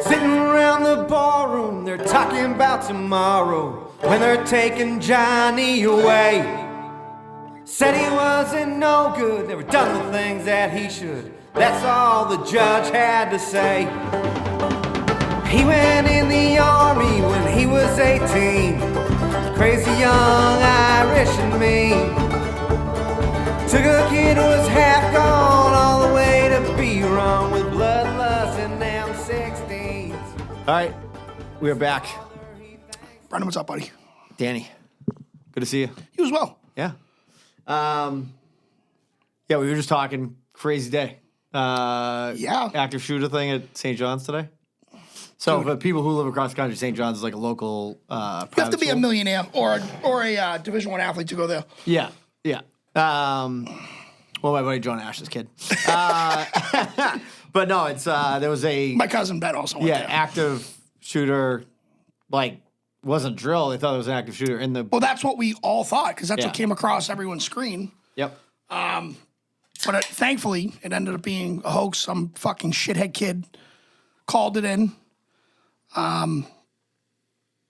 Sitting around the ballroom, they're talking about tomorrow when they're taking Johnny away. Said he wasn't no good, never done the things that he should. That's all the judge had to say. He went in the army when he was 18. Crazy young Irish and mean. Took a kid who was half gone all the way to be wrong with bloodlust and them 16s. All right, we are back. Brendan, what's up, buddy? Danny, good to see you. You as well. Yeah. Yeah, we were just talking. Crazy day. Yeah. Active shooter thing at St. John's today. So for people who live across the country, St. John's is like a local private You have to be school. a millionaire or a Division I athlete to go there. Yeah, yeah. Well, my buddy John Ash's kid. But no, it's there was a My cousin Ben also went there. active shooter, like wasn't drill. They thought it was an active shooter in the. Well, that's what we all thought because that's Yeah. what came across everyone's screen. Yep. But thankfully, it ended up being a hoax. Some fucking shithead kid called it in.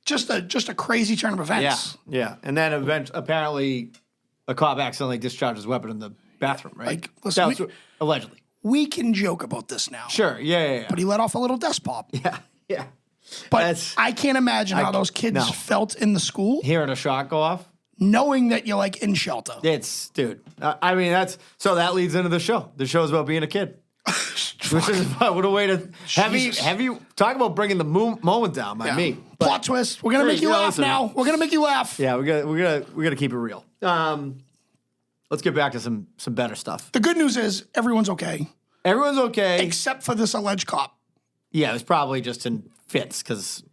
Just a crazy turn of Yeah, events. yeah. And then apparently a cop accidentally discharged his weapon in the bathroom, right? Like, listen, That was allegedly. We can joke about this now. Sure, yeah. But he let off a little desk pop. Yeah, yeah. But That's- I can't imagine how those kids no. felt in the school, Hearing a shot go off. knowing that you're like in shelter. It's, dude. I mean, so that leads into the show. The show's about being a kid. Which is what a way to have you talk about bringing the moment down by Yeah. me. Plot twist. We're gonna make you laugh listen. now. We're gonna make you laugh. Yeah, we gotta keep it real. Let's get back to some better stuff. The good news is everyone's okay, Everyone's okay. except for this alleged cop. Yeah, it was probably just in fits because,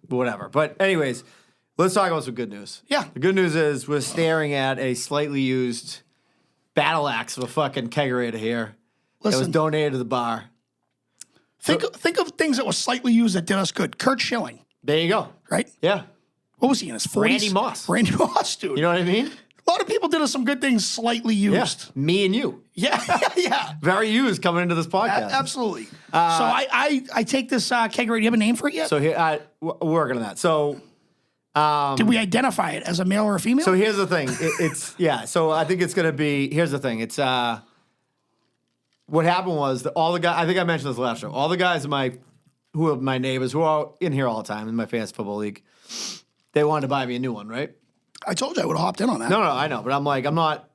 whatever. But anyways, let's talk about some good news. Yeah. The good news is we're staring at a slightly used battle axe of a fucking kegerator here. That was Listen, donated to the bar. think of things that were slightly used that did us good. Kurt Schilling, There you go. right? Yeah. What was he in his 40s? Randy Moss. Randy Moss, dude. You know what I mean? A lot of people did us some good things slightly Yeah. used. Me and you. Yeah, yeah. Very used coming into this podcast. Absolutely. So I take this kegerator. Do you have a name for it yet? So here, we're working on that. So Did we identify it as a male or a female? So here's the thing. It's yeah. So I think it's gonna be. Here's the thing. It's what happened was that all the guys. I think I mentioned this last show. All the guys who are my neighbors who are in here all the time in my fantasy football league. They wanted to buy me a new one, right? I told you I would have hopped in on that. No, I know, but I'm not.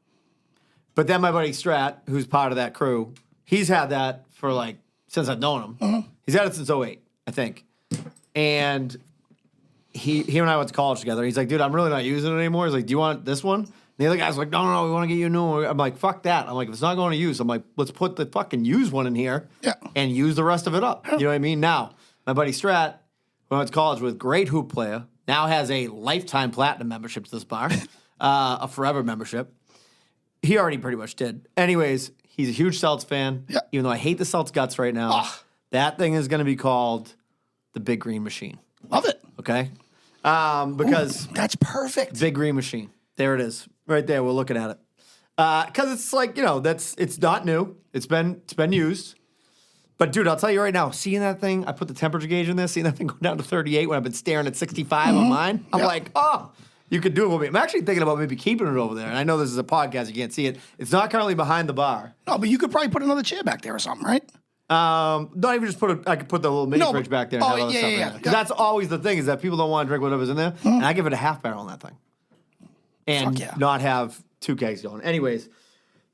But then my buddy Strat, who's part of that crew, he's had that for since I've known him. He's had it since 2008, I think. And he and I went to college together. He's like, dude, I'm really not using it anymore. He's like, do you want this one? And the other guy's like, no, we want to get you a new one. I'm like, fuck that. I'm like, if it's not going to use, I'm like, let's put the fucking used one in here and use the rest of it up. You know what I mean? Now, my buddy Strat, who I went to college with, great hoop player, now has a lifetime platinum membership to this bar, a forever membership. He already pretty much did. Anyways, he's a huge Celtics fan. Yeah. Even though I hate the Celtics guts right now, that thing is going to be called the Big Green Machine. Love it. Okay? Because That's perfect. Big Green Machine. There it is. Right there. We're looking at it. Because it's it's not new. It's been used. But dude, I'll tell you right now, seeing that thing, I put the temperature gauge in there, seeing that thing go down to 38 when I've been staring at 65 on mine. I'm like, oh, you could do it with me. I'm actually thinking about maybe keeping it over there. And I know this is a podcast, you can't see it. It's not currently behind the bar. No, but you could probably put another chair back there or something, right? Not even just I could put the little mini fridge back there and have other stuff in there. Because that's always the thing, is that people don't want to drink whatever's in there. And I give it a half barrel on that thing. And not have 2 kegs going. Anyways,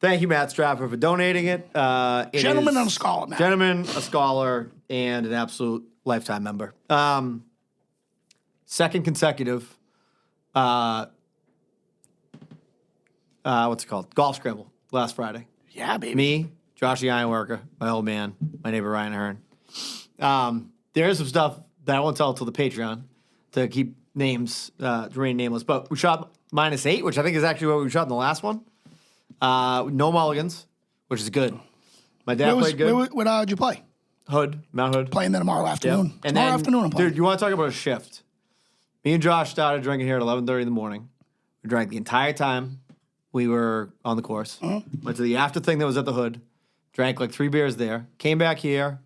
thank you, Matt Stratford, for donating it. Gentleman and a scholar, Matt. Gentleman, a scholar, and an absolute lifetime member. Second consecutive, what's it called? Golf scramble last Friday. Yeah, baby. Me, Josh the Ironworker, my old man, my neighbor Ryan Hearn. There's some stuff that I won't tell till the Patreon to keep names remain nameless. But we shot -8, which I think is actually what we shot in the last one. No mulligans, which is good. My dad played good. Where did you play? Mount Hood. Playing there tomorrow afternoon. Yep. And Tomorrow then, afternoon I'm playing. dude, you want to talk about a shift? Me and Josh started drinking here at 11:30 in the morning. We drank the entire time we were on the course. Went to the after thing that was at the Hood. Drank like 3 beers there. Came back here.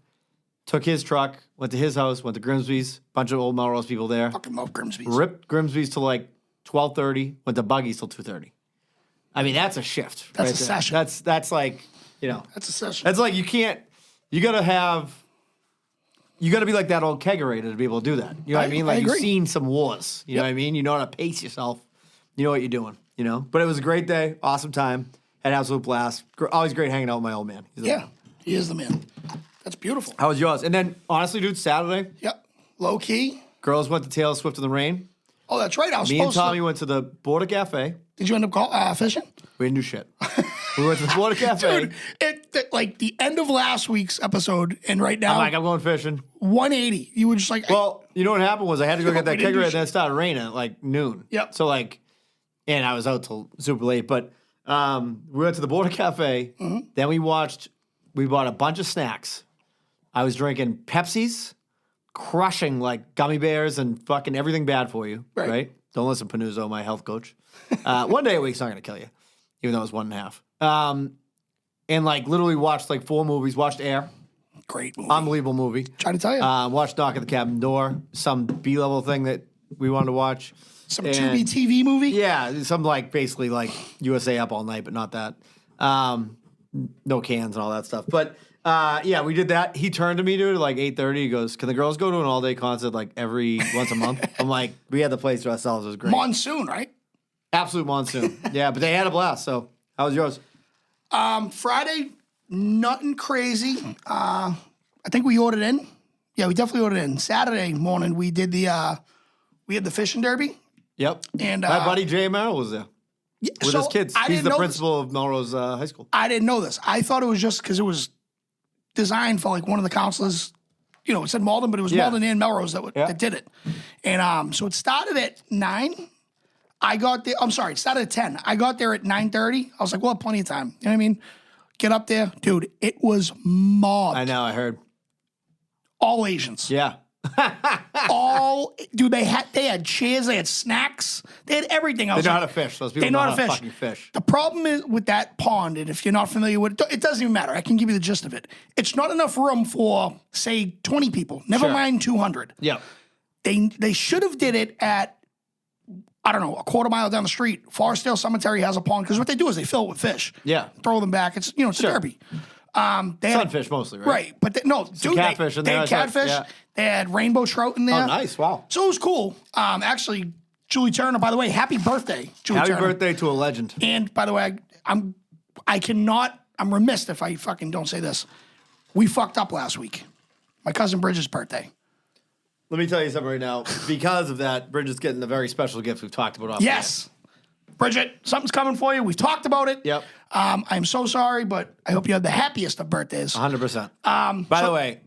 took his truck, went to his house, went to Grimsby's, bunch of old Melrose people there. Fucking love Grimsby's. Ripped Grimsby's till like 12:30, went to Buggy's till 2:30. I mean, that's a shift. That's right a there. session. That's like, That's a session. that's like you gotta be like that old kegerator to be able to do that. You know what I mean? Like, you've agree. seen some wars. You know what I mean? You know how to pace yourself. You know what you're doing, But it was a great day, awesome time, had an absolute blast. Always great hanging out with my old man. Yeah, he is the man. That's beautiful. How was yours? And then, honestly, dude, Saturday, Yep. Low key. girls went to Taylor Swift in the rain. Oh, that's right. I was Me and supposed Tommy to. went to the Border Cafe. Did you end up fishing? We didn't do shit. We went to the Border Cafe. Dude, like the end of last week's episode, and right now, I'm going fishing. 180. You were just like, Well, you know what happened was I had to go get that We didn't do kegerator, and shit. then it started raining at like noon. Yep. So and I was out till super late. But we went to the Border Cafe. Mm-hmm. Then we bought a bunch of snacks. I was drinking Pepsis, crushing like gummy bears and fucking everything bad for you. Right. Don't listen, Panuzzo, my health coach. One day a week's not going to kill you, even though it was 1.5. And like literally watched like 4 movies. Watched Air, great movie. unbelievable movie. Trying to tell you. Watched Knock at the Cabin Door, some B-level thing that we wanted to watch. Some and- Tubi TV movie. Yeah, some like basically like USA Up All Night, but not that. No cans and all that stuff. But yeah, we did that. He turned to me, dude, at like 8:30. He goes, "Can the girls go to an all-day concert like once a month?" I'm like, we had the place to ourselves. It was great. Monsoon, right? Absolute monsoon. Yeah, but they had a blast. So how was yours? Friday, nothing crazy. I think we ordered in. Yeah, we definitely ordered in. Saturday morning, we did we had the fishing derby. Yep. And, my buddy Jay Merrill was there with his kids. He's the principal of Melrose High School. I didn't know this. I thought it was just because it was designed for like one of the counselors. It said Malden, but it was Yeah. Malden and Melrose that did it. And so it started at 9. I got there. I'm sorry, it started at 10. I got there at 9:30. I was like, well, plenty of time. You know what I mean? Get up there, dude. It was mobbed. I know. I heard. All Asians. Yeah. Dude, they had chairs, they had snacks, they had everything. They know how to fish. Those people They know how to fish. fucking fish. The problem is with that pond, and if you're not familiar with it, it doesn't even matter. I can give you the gist of it. It's not enough room for, say, 20 people. Never Sure. mind 200. Yeah. They should have did it at, I don't know, a quarter mile down the street. Forestdale Cemetery has a pond because what they do is they fill it with fish. Yeah. Throw them back. It's it's Sure. a derby. They had, Sunfish mostly, right? right, but dude, catfish in they there, had I thought, catfish. yeah. They had rainbow trout in there. Oh, nice. Wow. So it was cool. Actually, Julie Turner, by the way, happy birthday, Julie Happy Turner. birthday to a legend. And by the way, I'm remiss if I fucking don't say this. We fucked up last week. My cousin Bridget's birthday. Let me tell you something right now. Because of that, Bridget's getting a very special gift we've talked about off the Yes. Bridget, something's coming for you. We've talked about it. Yep. I'm so sorry, but I hope you have the happiest of birthdays. 100%. By the way,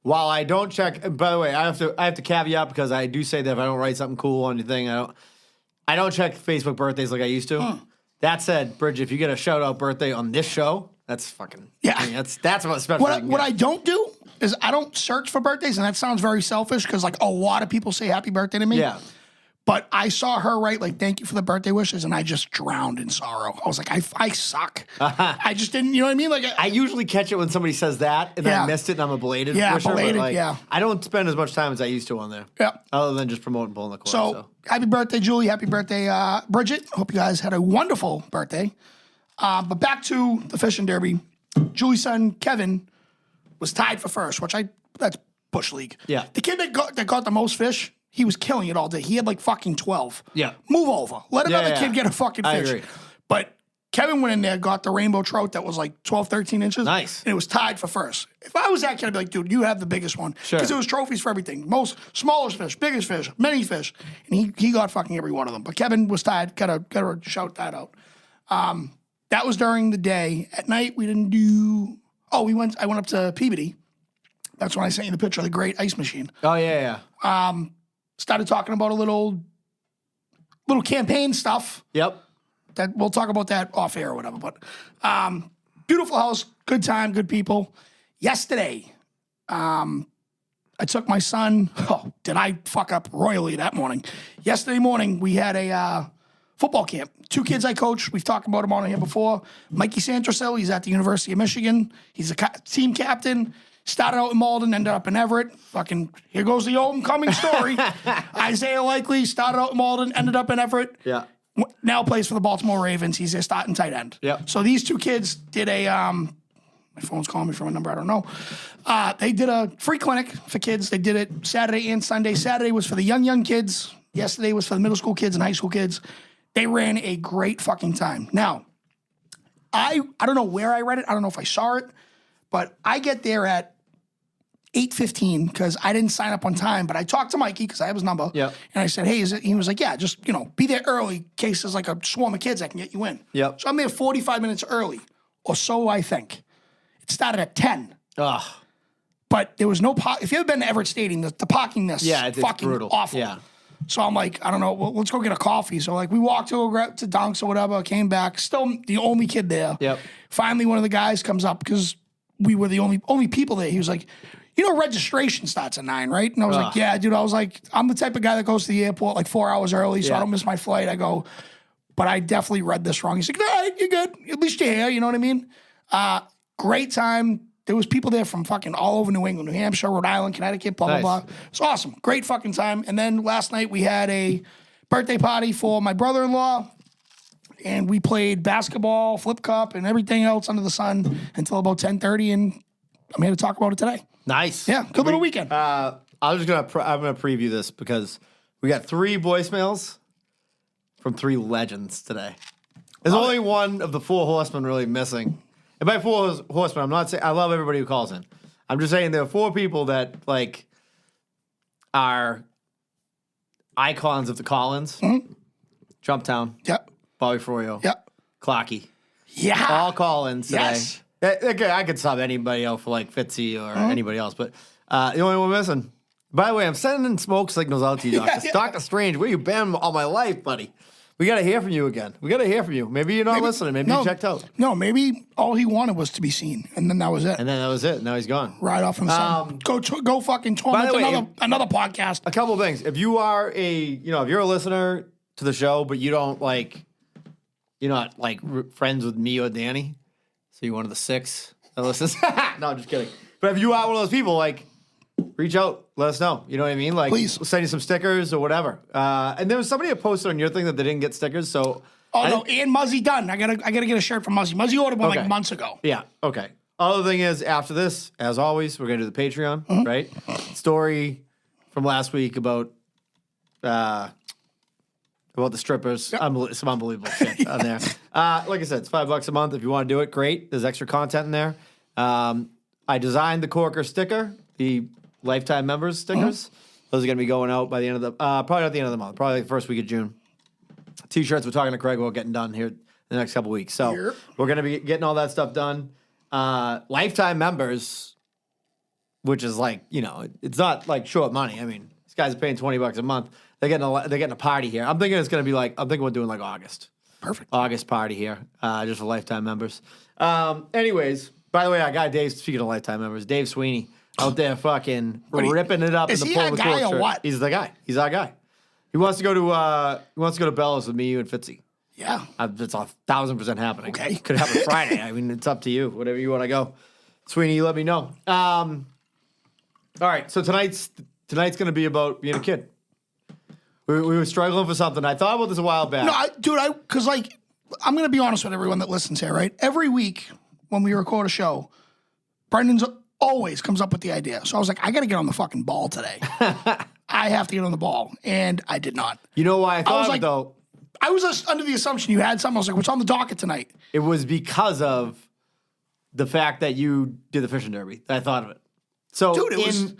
while I don't check, by the way, I have to caveat because I do say that if I don't write something cool on anything, I don't check Facebook birthdays like I used to. That said, Bridget, if you get a shout out birthday on this show, that's fucking that's what special. What I don't do is I don't search for birthdays, and that sounds very selfish because like a lot of people say happy birthday to me. Yeah. But I saw her write like thank you for the birthday wishes, and I just drowned in sorrow. I was like, I suck. I just didn't, you know what I mean? Like I usually catch it when somebody says that, and Yeah. I missed it, and I'm a belated Yeah, wisher, but, belated, like, yeah. I don't spend as much time as I used to on there. Yeah. Other than just promoting Bull in the Court. So happy birthday, Julie. Happy birthday, Bridget. Hope you guys had a wonderful birthday. But back to the fishing derby. Julie's son, Kevin, was tied for first, that's Bush League. Yeah. The kid that got the most fish, he was killing it all day. He had like fucking 12. Yeah. Move over. Let another yeah. kid get a fucking I fish. agree. But Kevin went in there, got the rainbow trout that was like 12, 13 inches. Nice. And it was tied for first. If I was that kid, I'd be like, dude, you have the biggest one. Sure. Because it was trophies for everything. Most, smallest fish, biggest fish, many fish. And he got fucking every one of them. But Kevin was tied. Gotta shout that out. That was during the day. At night, we didn't do, I went up to Peabody. That's when I sent you the picture of the great ice machine. Oh yeah. Started talking about a little campaign stuff. Yep. That we'll talk about that off air or whatever. But beautiful house, good time, good people. Yesterday, I took my son. Oh, did I fuck up royally that morning? Yesterday morning, we had a football camp. 2 kids I coach. We've talked about him on here before. Mikey Santrosel, he's at the University of Michigan. He's a team captain. Started out in Malden, ended up in Everett. Fucking, here goes the homecoming story. Isaiah Likely started out in Malden, ended up in Everett. Yeah. Now plays for the Baltimore Ravens. He's their starting tight end. Yep. So these two kids did a, my phone's calling me from a number I don't know. They did a free clinic for kids. They did it Saturday and Sunday. Saturday was for the young kids. Yesterday was for the middle school kids and high school kids. They ran a great fucking time. Now, I don't know where I read it. I don't know if I saw it, but I get there at 8:15 because I didn't sign up on time, but I talked to Mikey because I have his number. Yep. And I said, hey, is it? He was like, yeah, just, be there early in case there's like a swarm of kids that can get you in. Yep. So I'm there 45 minutes early, or so I think. It started at 10. Ugh. But there was no park. If you've ever been to Everett Stadium, the parking this It's fucking brutal. awful. Yeah. So I'm like, I don't know, well, let's go get a coffee. So like we walked to Dunks or whatever, came back, still the only kid there. Yep. Finally, one of the guys comes up because we were the only people there. He was like, registration starts at 9, right? And I was like, yeah, dude. I was like, I'm the type of guy that goes to the airport like 4 hours early, so I don't miss my flight. I go, but I definitely read this wrong. He's like, all right, you're good. At least you're here. You know what I mean? Great time. There was people there from fucking all over New England, New Hampshire, Rhode Island, Connecticut, blah, Nice. blah, blah. It's awesome. Great fucking time. And then last night we had a birthday party for my brother-in-law, and we played basketball, flip cup, and everything else under the sun until about 10:30, and I'm here to talk about it today. Nice. Yeah, good little weekend. I'm gonna preview this because we got 3 voicemails from 3 legends today. There's only one of the 4 horsemen really missing. And by 4 horsemen, I'm not saying I love everybody who calls in. I'm just saying there are 4 people that like are icons of the Collins. Jumptown, Yep. Bobby Froyo, Yep. Clocky. Yeah. All Collins today. Yes. Okay, I could sub anybody else for like Fitzy or anybody else, but the only one missing. By the way, I'm sending smoke signals out to you, Doctor. Yeah. Doctor Strange, where you been all my life, buddy? We got to hear from you again. We got to hear from you. Maybe you're not listening. Maybe you checked out. No, maybe all he wanted was to be seen, and then that was it. And then that was it. Now he's gone. Right off in the sun. Go fucking torment By the way, another podcast. A couple of things. If you are if you're a listener to the show, but you don't you're not friends with me or Danny, so you're one of the 6 that listens. No, I'm just kidding. But if you are one of those people, reach out, let us know. You know what I mean? Please. We'll send you some stickers or whatever. And there was somebody that posted on your thing that they didn't get stickers, so. Oh no, and Muzzy done. I gotta get a shirt from Muzzy. Muzzy ordered one Okay. like months ago. Yeah, okay. Other thing is, after this, as always, we're going to do the Patreon, right? Story from last week about the strippers. Some unbelievable shit on there. Like I said, it's $5 a month. If you want to do it, great. There's extra content in there. I designed the Corker sticker, the lifetime members stickers. Those are going to be going out by the end of the, probably not the end of the month, probably the first week of June. T-shirts, we're talking to Craig about getting done here in the next couple weeks. So Yep. we're going to be getting all that stuff done. Lifetime members, which is it's not short money. I mean, these guys are paying $20 a month. They're getting a party here. I'm thinking it's going to be I'm thinking we're doing August. Perfect. August party here, just for lifetime members. Anyways, by the way, our guy Dave, speaking of lifetime members, Dave Sweeney out there fucking ripping it up in is the he Pull our the guy Cork or shirt. what? He's the guy. He's our guy. He wants to go to Bella's with me, you, and Fitzy. Yeah. It's 1,000% happening. Okay. Could happen Friday. I mean, it's up to you. Whatever you want to go. Sweeney, you let me know. All right, so tonight's going to be about being a kid. We were struggling for something. I thought about this a while back. No, because I'm going to be honest with everyone that listens here, right? Every week when we record a show, Brendan's always comes up with the idea. So I was like, I got to get on the fucking ball today. I have to get on the ball. And I did not. You know why I thought of it, though? I was just under the assumption you had something. I was like, what's on the docket tonight? It was because of the fact that you did the fishing derby. I thought of it. So, Dude, it was-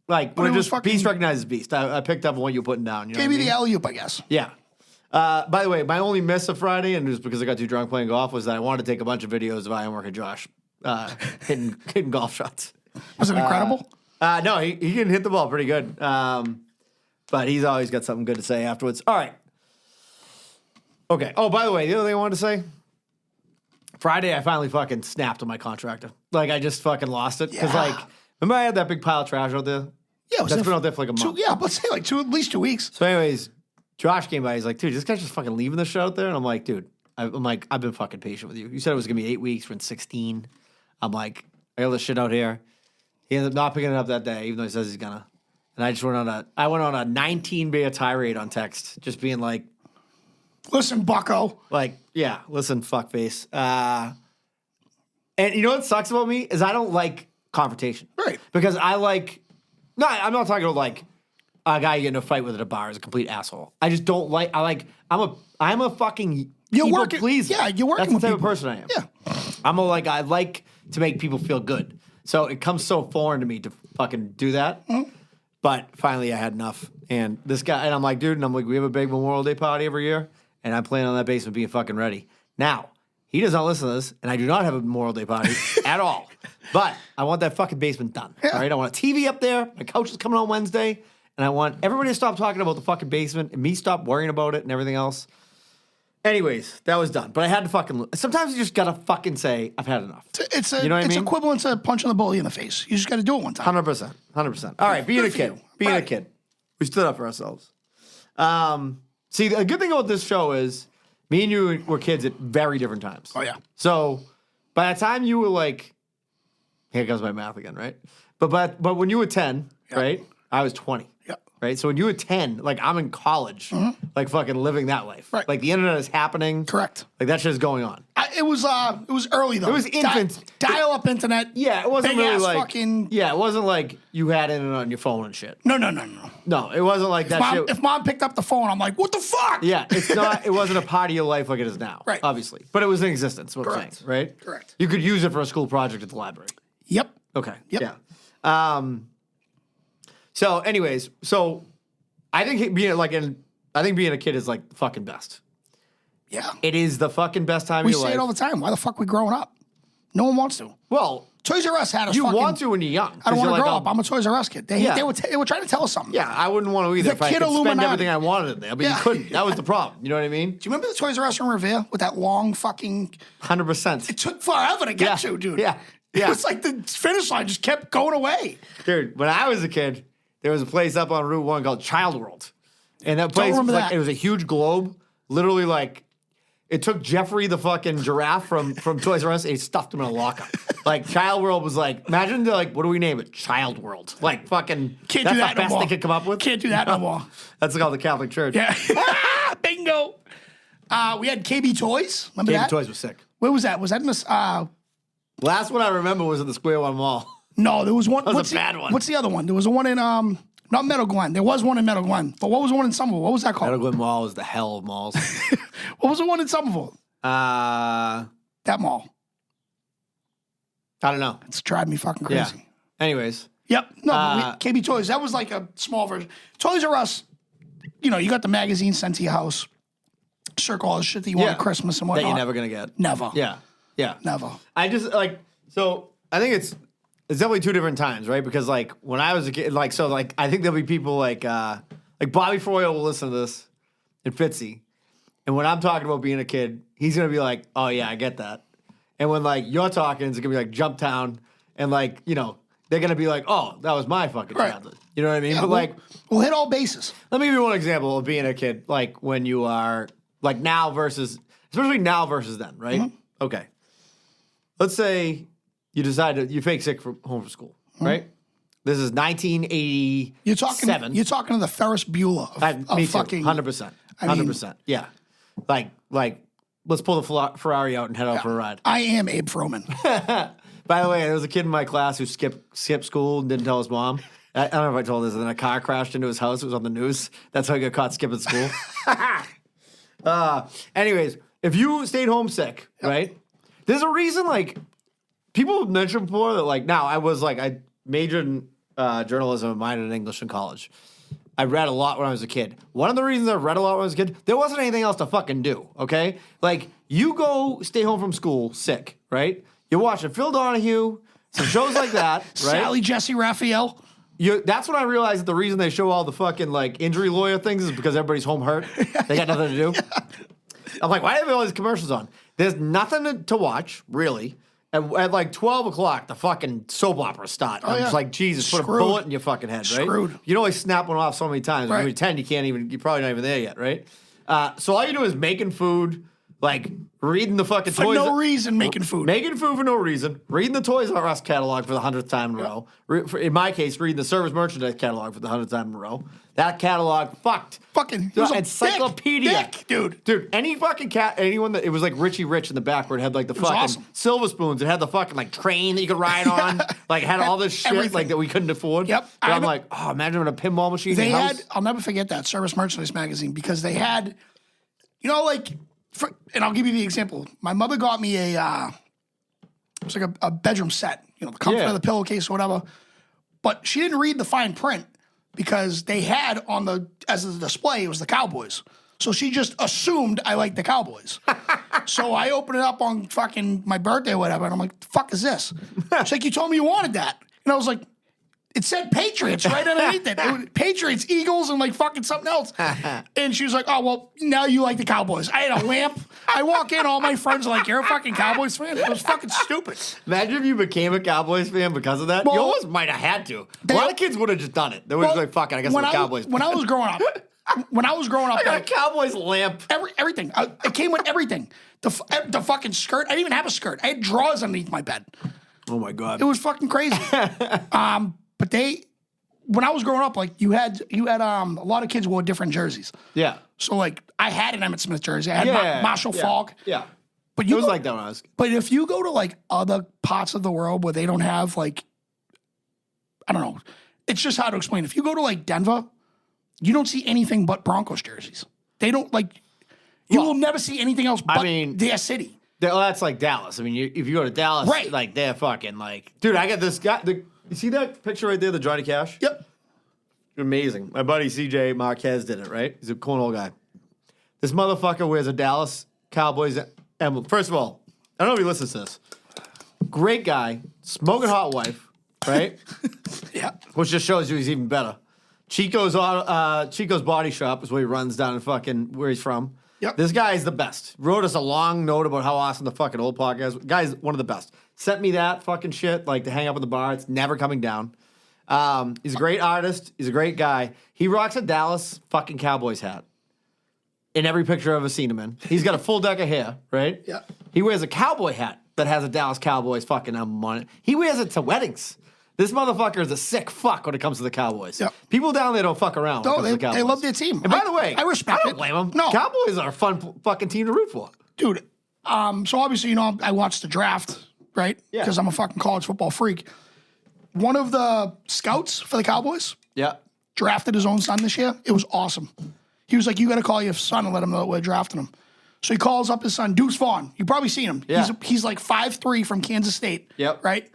when it was just fucking- beast recognizes beast. I picked up on what you were putting down. You know Gave what me I mean? the alley-oop, I guess. Yeah. By the way, my only miss of Friday, and it was because I got too drunk playing golf, was that I wanted to take a bunch of videos of Iron Worker Josh hitting golf shots. Was it incredible? No, he can hit the ball pretty good. But he's always got something good to say afterwards. All right. Okay. Oh, by the way, the other thing I wanted to say, Friday I finally fucking snapped on my contractor. I just fucking lost it. Because, Yeah. remember I had that big pile of trash out there? Yeah, it was That's been out there for a month. let's say at least 2 weeks. So anyways, Josh came by. He's like, dude, this guy's just fucking leaving the shit out there. And I'm like, dude, I've been fucking patient with you. You said it was going to be 8 weeks. We're in 16. I'm like, I got this shit out here. He ended up not picking it up that day, even though he says he's gonna. And I went on a 19 beer tirade on text, just being like, Listen, bucko. like, yeah, listen, fuckface. And you know what sucks about me is I don't like confrontation. Right. Because I'm not talking about like a guy you get in a fight with at a bar is a complete asshole. I just don't like, I'm a fucking You're people working- pleaser. yeah, you're working That's the with type people. of person I am. Yeah. I like to make people feel good. So it comes so foreign to me to fucking do that. Mm-hmm. But finally I had enough. And this guy, and I'm like, dude, and I'm like, we have a big Memorial Day party every year. And I'm planning on that basement being fucking ready. Now, he does not listen to this, and I do not have a Memorial Day party at all. But I want that fucking basement done. Yeah. All right, I want a TV up there. My couch is coming on Wednesday, and I want everybody to stop talking about the fucking basement and me stop worrying about it and everything else. Anyways, that was done. But I had to fucking. Sometimes you just gotta fucking say I've had enough. It's You know what I mean? equivalent to punching the bully in the face. You just got to do it one time. 100%. All right, being Good a for kid. you. Being a Right. kid. We stood up for ourselves. See, the good thing about this show is me and you were kids at very different times. Oh, yeah. So by the time you were like, here goes my math again, right? But when you were 10, Yeah. right? I was 20. Yep. Right? So when you were 10, like I'm in college, like fucking living that life. Right. Like the internet is happening. Correct. Like that shit is going on. It was early though. It was infant. Dial-up internet. Yeah, it wasn't Big really ass like fucking. yeah, it wasn't like you had internet on your phone and shit. No. No, it wasn't like that shit. If mom picked up the phone, I'm like, what the fuck? Yeah, it's not. It wasn't a part of your life like it is now. Right. Obviously, but it was in existence. What I'm Correct. saying, right? Correct. You could use it for a school project at the library. Yep. Okay. Yep. Yeah. So, anyways, I think being a kid is like the fucking best. Yeah. It is the fucking best time We of your say life. it all the time. Why the fuck we growing up? No one wants to. Well, Toys R Us had us. you fucking, want to when you're young. I don't want to grow like, up. I'm a Toys R Us kid. They Yeah. they were trying to tell us something. Yeah, I wouldn't want to either The if I kid could spend Illuminati. everything I wanted in there, but Yeah. you couldn't. That was the problem. You know what I mean? Do you remember the Toys R Us in Revere with that long fucking? 100%. It took forever to get Yeah. to, dude. Yeah. It Yeah. was like the finish line just kept going away. Dude, when I was a kid, there was a place up on Route 1 called Child World. And that place, remember like, that. it was a huge globe. Literally, like, it took Jeffrey the fucking giraffe from Toys R Us and he stuffed him in a locker. Like, Child World was like, imagine, they're like, what do we name it? Child World. Like, fucking, Can't that's do that the no best more. they could come up with? Can't do that no more. That's called the Catholic Church. Yeah. Bingo. We had KB Toys. Remember David that? Toys was sick. Where was that? Was that in this? Last one I remember was at the Square One Mall. No, there was one. was a what's the- bad one. What's the other one? There was a one in not Meadow Glen. There was one in Meadow Glen. But what was the one in Somerville? What was that called? Meadowglen Mall is the hell of malls. What was the one in Somerville? I That mall. don't know. It's driving me fucking Yeah. crazy. Anyways. Yep. No, but KB Toys. That was like a small version. Toys R Us. You know, you got the magazine sent to your house. Circle all the shit that you want at Christmas and that whatnot. you're never going to get. Never. Yeah. Yeah. Never. I just like so I think it's definitely two different times, right? Because like when I was a kid, like so like I think there'll be people like Bobby Froyo will listen to this and Fitzy. And when I'm talking about being a kid, he's gonna be like, oh yeah, I get that. And when like you're talking, it's gonna be like Jump Town and like, you know, they're gonna be like, oh, that was my fucking Right. childhood. You know what I mean? Yeah, But like we'll hit all bases. let me give you one example of being a kid, like when you are like now versus, especially now versus then, right? Mm-hmm. Okay. Let's say you decide you fake sick from home from school, Mm-hmm. right? This is 1987. You're talking to the Ferris Bueller of Me too, fucking 100%. I mean- 100%. Yeah. Like, let's pull the Ferrari out and head out for a ride. I am Abe Froman. By the way, there was a kid in my class who skipped school and didn't tell his mom. I don't know if I told this. And then a car crashed into his house. It was on the news. That's how he got caught skipping school. Anyways, if you stayed home sick, right? There's a reason, like, people have mentioned before that, like, now I majored in journalism and minored in English in college. I read a lot when I was a kid. One of the reasons I read a lot when I was a kid, there wasn't anything else to fucking do, okay? Like, you go stay home from school sick, right? You're watching Phil Donahue, some shows like that, right? Sally Jesse Raphael. That's when I realized that the reason they show all the fucking like injury lawyer things is because everybody's home hurt. They got nothing to do. I'm like, why do they have all these commercials on? There's nothing to watch, really. At like 12 o'clock, the fucking soap opera start. I'm yeah. just like, Jesus, put a Screwed. bullet in your fucking head, right? Screwed. You can only snap one off so many times. When Right. you're 10, you're probably not even there yet, right? So all you do is making food, Like reading the fucking For Toys no reason, making food. Making food for no reason. Reading the Toys R Us catalog for the 100th time in a row. In my case, reading the service merchandise catalog for the 100th time in a row. That catalog fucked. Fucking he was a encyclopedia. thick dude. Dude, any fucking anyone that it was like Richie Rich in the back where it had like the fucking awesome. silver spoons. It had the fucking like train that you could ride on. Like it had all this shit Everything. like that we couldn't afford. Yep. But I'm like, oh, imagine having a pinball machine They in your had, house. I'll never forget that, Service Merchandise Magazine, because they had, you know, like, and I'll give you the example. My mother got me it was like a bedroom set, you know, the comfort Yeah. of the pillowcase or whatever. But she didn't read the fine print because they had on as a display, it was the Cowboys. So she just assumed I liked the Cowboys. So I opened it up on fucking my birthday or whatever, and I'm like, the fuck is this? She's like, you told me you wanted that. And I was like, it said Patriots right underneath it. It was Patriots, Eagles, and like fucking something else. And she was like, oh, well, now you like the Cowboys. I had a lamp. I walk in, all my friends are like, you're a fucking Cowboys fan? It was fucking stupid. Imagine if you became a Cowboys fan because of that. Well, you almost might have had to. A lot of kids would have just done it. They would have been like, fuck it, I guess I'm a Cowboys fan. When I was growing up, I got a like, Cowboys lamp. everything. It came with everything. The fucking skirt. I didn't even have a skirt. I had drawers underneath my bed. Oh my God. It was fucking crazy. But when I was growing up, like you had a lot of kids wore different jerseys. Yeah. So like I had an Emmett Smith jersey. I had Yeah. Marshall Faulk. Yeah. But It you was go- like that when I was. But if you go to like other parts of the world where they don't have like, I don't know, it's just hard to explain. If you go to like Denver, you don't see anything but Broncos jerseys. They don't like. You will never see anything else but their city. Well, that's like Dallas. I mean, if you go to Dallas, Right. like they're fucking like, dude, I got this guy. You see that picture right there, the Johnny Cash? Yep. Amazing. My buddy CJ Marquez did it, right? He's a cornhole guy. This motherfucker wears a Dallas Cowboys emblem. First of all, I don't know if he listens to this. Great guy, smoking hot wife, right? Yeah. Which just shows you he's even better. Chico's Body Shop is where he runs down in fucking where he's from. Yep. This guy is the best. Wrote us a long note about how awesome the fucking old podcast is. Guy's one of the best. Sent me that fucking shit, like to hang up in the bar. It's never coming down. He's a great artist. He's a great guy. He rocks a Dallas fucking Cowboys hat in every picture I've ever seen him in. He's got a full deck of hair, right? Yeah. He wears a cowboy hat that has a Dallas Cowboys fucking emblem on it. He wears it to weddings. This motherfucker is a sick fuck when it comes to the Cowboys. Yep. People down there don't fuck around when it No, comes to the Cowboys. they love their team. And by the way, I respect I don't it. blame them. No. Cowboys are a fun fucking team to root for. Dude, so obviously, you know, I watched the draft, right? Yeah. Because I'm a fucking college football freak. One of the scouts for the Cowboys Yeah. drafted his own son this year. It was awesome. He was like, you got to call your son and let him know that we're drafting him. So he calls up his son, Deuce Vaughn. You've probably seen him. Yeah. He's like 5'3" from Kansas State. Yep. Right?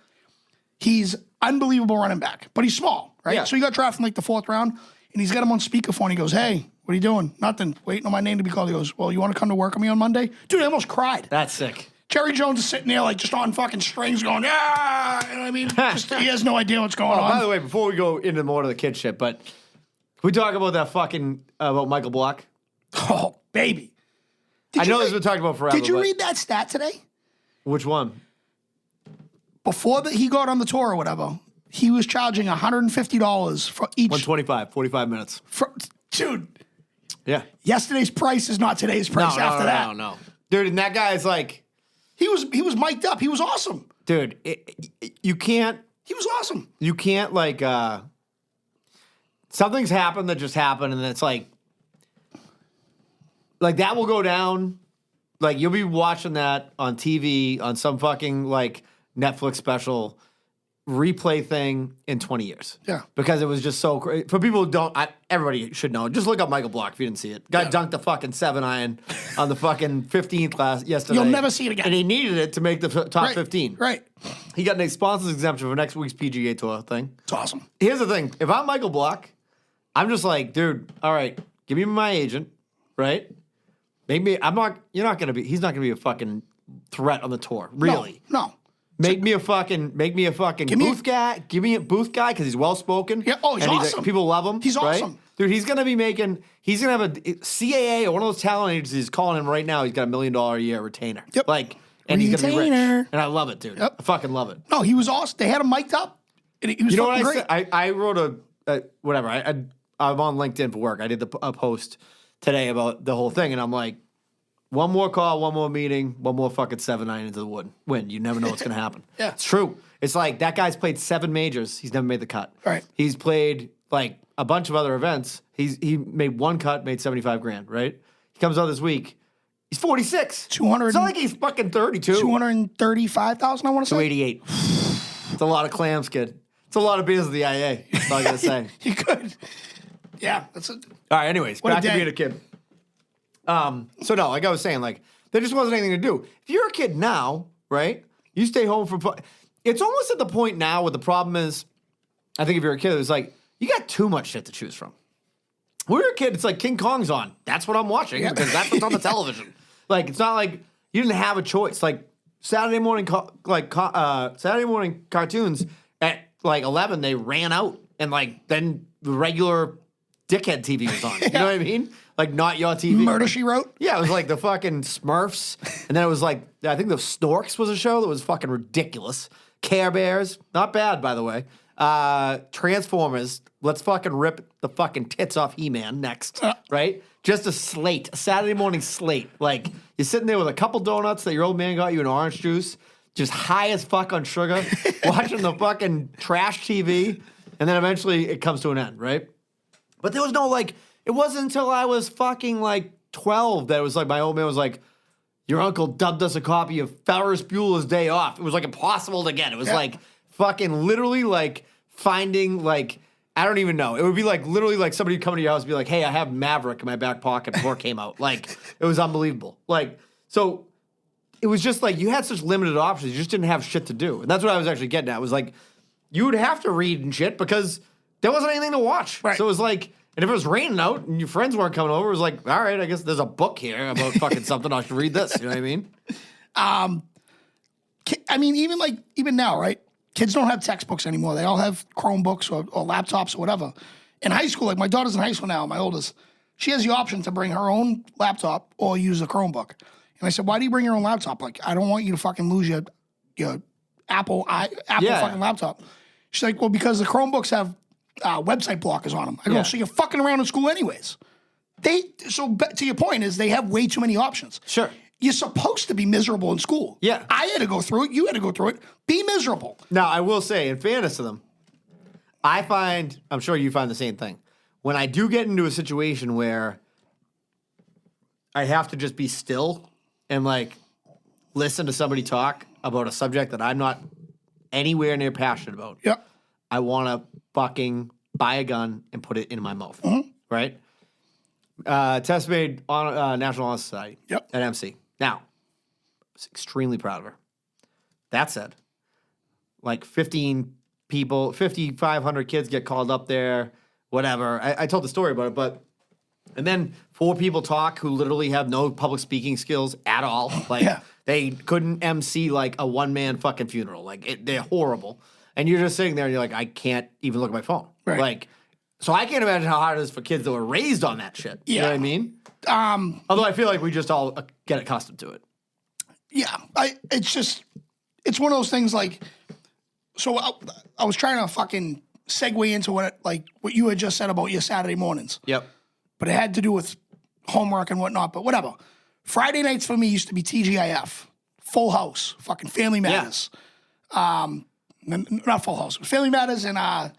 He's unbelievable running back, but he's small, right? Yeah. So he got drafted in like the 4th round, and he's got him on speakerphone. He goes, hey, what are you doing? Nothing. Waiting on my name to be called. He goes, well, you want to come to work with me on Monday? Dude, I almost cried. That's sick. Jerry Jones is sitting there like just on fucking strings going, yeah. You know what I mean? Just, he has no idea what's going on. By the way, before we go into more of the kid shit, but can we talk about that fucking, about Michael Block? Oh, baby. I know this has been talked about forever. Did you but- read that stat today? Which one? Before he got on the tour or whatever, he was charging $150 for each. 125, 45 minutes. Dude, Yeah. yesterday's price is not today's price after that. No. Dude, and that guy is like, He was mic'd up. He was awesome. dude, you can't He was awesome. like, something's happened that just happened, and it's like that will go down. Like, you'll be watching that on TV on some fucking, like, Netflix special replay thing in 20 years. Yeah. Because it was just so crazy. For people who don't, everybody should know. Just look up Michael Block if you didn't see it. Guy dunked the fucking 7-iron on the fucking 15th yesterday. You'll never see it again. And he needed it to make the top 15. Right. He got a sponsors exemption for next week's PGA Tour thing. It's awesome. Here's the thing. If I'm Michael Block, I'm just like, dude, all right, give me my agent, right? He's not going to be a fucking threat on the tour. Really. No. Make me a fucking booth guy. Give me a booth guy because he's well spoken. Yeah. Oh, he's awesome. People love him. He's right? awesome. Dude, he's gonna have a CAA or one of those talent agencies calling him right now. He's got $1 million a year retainer. Yep. And he's gonna be rich. Retainer. And I love it, dude. Yep. I fucking love it. No, he was awesome. They had him mic'd up. And he was You know what fucking I great. said? I wrote whatever. I'm on LinkedIn for work. I did a post today about the whole thing, and I'm like, One more call, one more meeting, one more fucking 7-9 into the win. You never know what's going to happen. Yeah. It's true. It's like that guy's played 7 majors. He's never made the cut. Right. He's played like a bunch of other events. He made one cut, made 75 grand, right? He comes out this week. He's 46. 200. It's not like he's fucking 32. 235,000, I want to say. 288. It's a lot of clams, kid. It's a lot of beers at the IA. That's all I gotta say. You could. Yeah, that's it. All right, anyways, What a back to day. being a kid. So no, like I was saying, like there just wasn't anything to do. If you're a kid now, right? You stay home from. It's almost at the point now where the problem is, I think if you're a kid, it's like you got too much shit to choose from. When you're a kid, it's like King Kong's on. That's what I'm watching because that's what's on the television. Like it's not like you didn't have a choice. Like Saturday morning, Saturday morning cartoons at like 11, they ran out, and like then the regular dickhead TV was on. You know what I mean? Like not your TV. Murder, She Wrote. Yeah, it was like the fucking Smurfs, and then it was like I think the Storks was a show that was fucking ridiculous. Care Bears, not bad by the way. Transformers, let's fucking rip the fucking tits off He-Man next, right? Just a slate, a Saturday morning slate. Like you're sitting there with a couple donuts that your old man got you, and orange juice, just high as fuck on sugar, watching the fucking trash TV, and then eventually it comes to an end, right? But there was no like. It wasn't until I was fucking like 12 that it was like my old man was like, your uncle dubbed us a copy of Ferris Bueller's Day Off. It was like impossible to get. It was like fucking literally like finding like, I don't even know. It would be like literally like somebody coming to your house and be like, hey, I have Maverick in my back pocket before it came out. Like it was unbelievable. Like, so it was just like you had such limited options. You just didn't have shit to do. And that's what I was actually getting at. It was like, you would have to read and shit because there wasn't anything to watch. Right. So it was like, and if it was raining out and your friends weren't coming over, it was like, all right, I guess there's a book here about fucking something. I should read this. You know what I mean? I mean, even now, right? Kids don't have textbooks anymore. They all have Chromebooks or laptops or whatever. In high school, like my daughter's in high school now, my oldest, she has the option to bring her own laptop or use a Chromebook. And I said, why do you bring your own laptop? Like, I don't want you to fucking lose your Apple fucking laptop. She's like, well, because the Chromebooks have website blockers on them. I go, so you're fucking around in school anyways. To your point is they have way too many options. Sure. You're supposed to be miserable in school. Yeah. I had to go through it. You had to go through it. Be miserable. Now, I will say, in fairness to them, I'm sure you find the same thing. When I do get into a situation where I have to just be still and like listen to somebody talk about a subject that I'm not anywhere near passionate about, Yep. I want to fucking buy a gun and put it in my mouth, right? Tess made on National Honor Society at MC. Now, I was extremely proud of her. That said, like 15 people, 5,500 kids get called up there, whatever. I told the story about it, and then 4 people talk who literally have no public speaking skills at all. Like they couldn't MC like a one-man fucking funeral. Like they're horrible. And you're just sitting there and you're like, I can't even look at my phone. Right. Like, so I can't imagine how hard it is for kids that were raised on that shit. You know what I mean? Although I feel like we just all get accustomed to it. Yeah. It's one of those things like, so I was trying to fucking segue into what you had just said about your Saturday mornings. Yep. But it had to do with homework and whatnot, but whatever. Friday nights for me used to be TGIF, Full House, fucking Family Matters. Not Full House, Family Matters, and I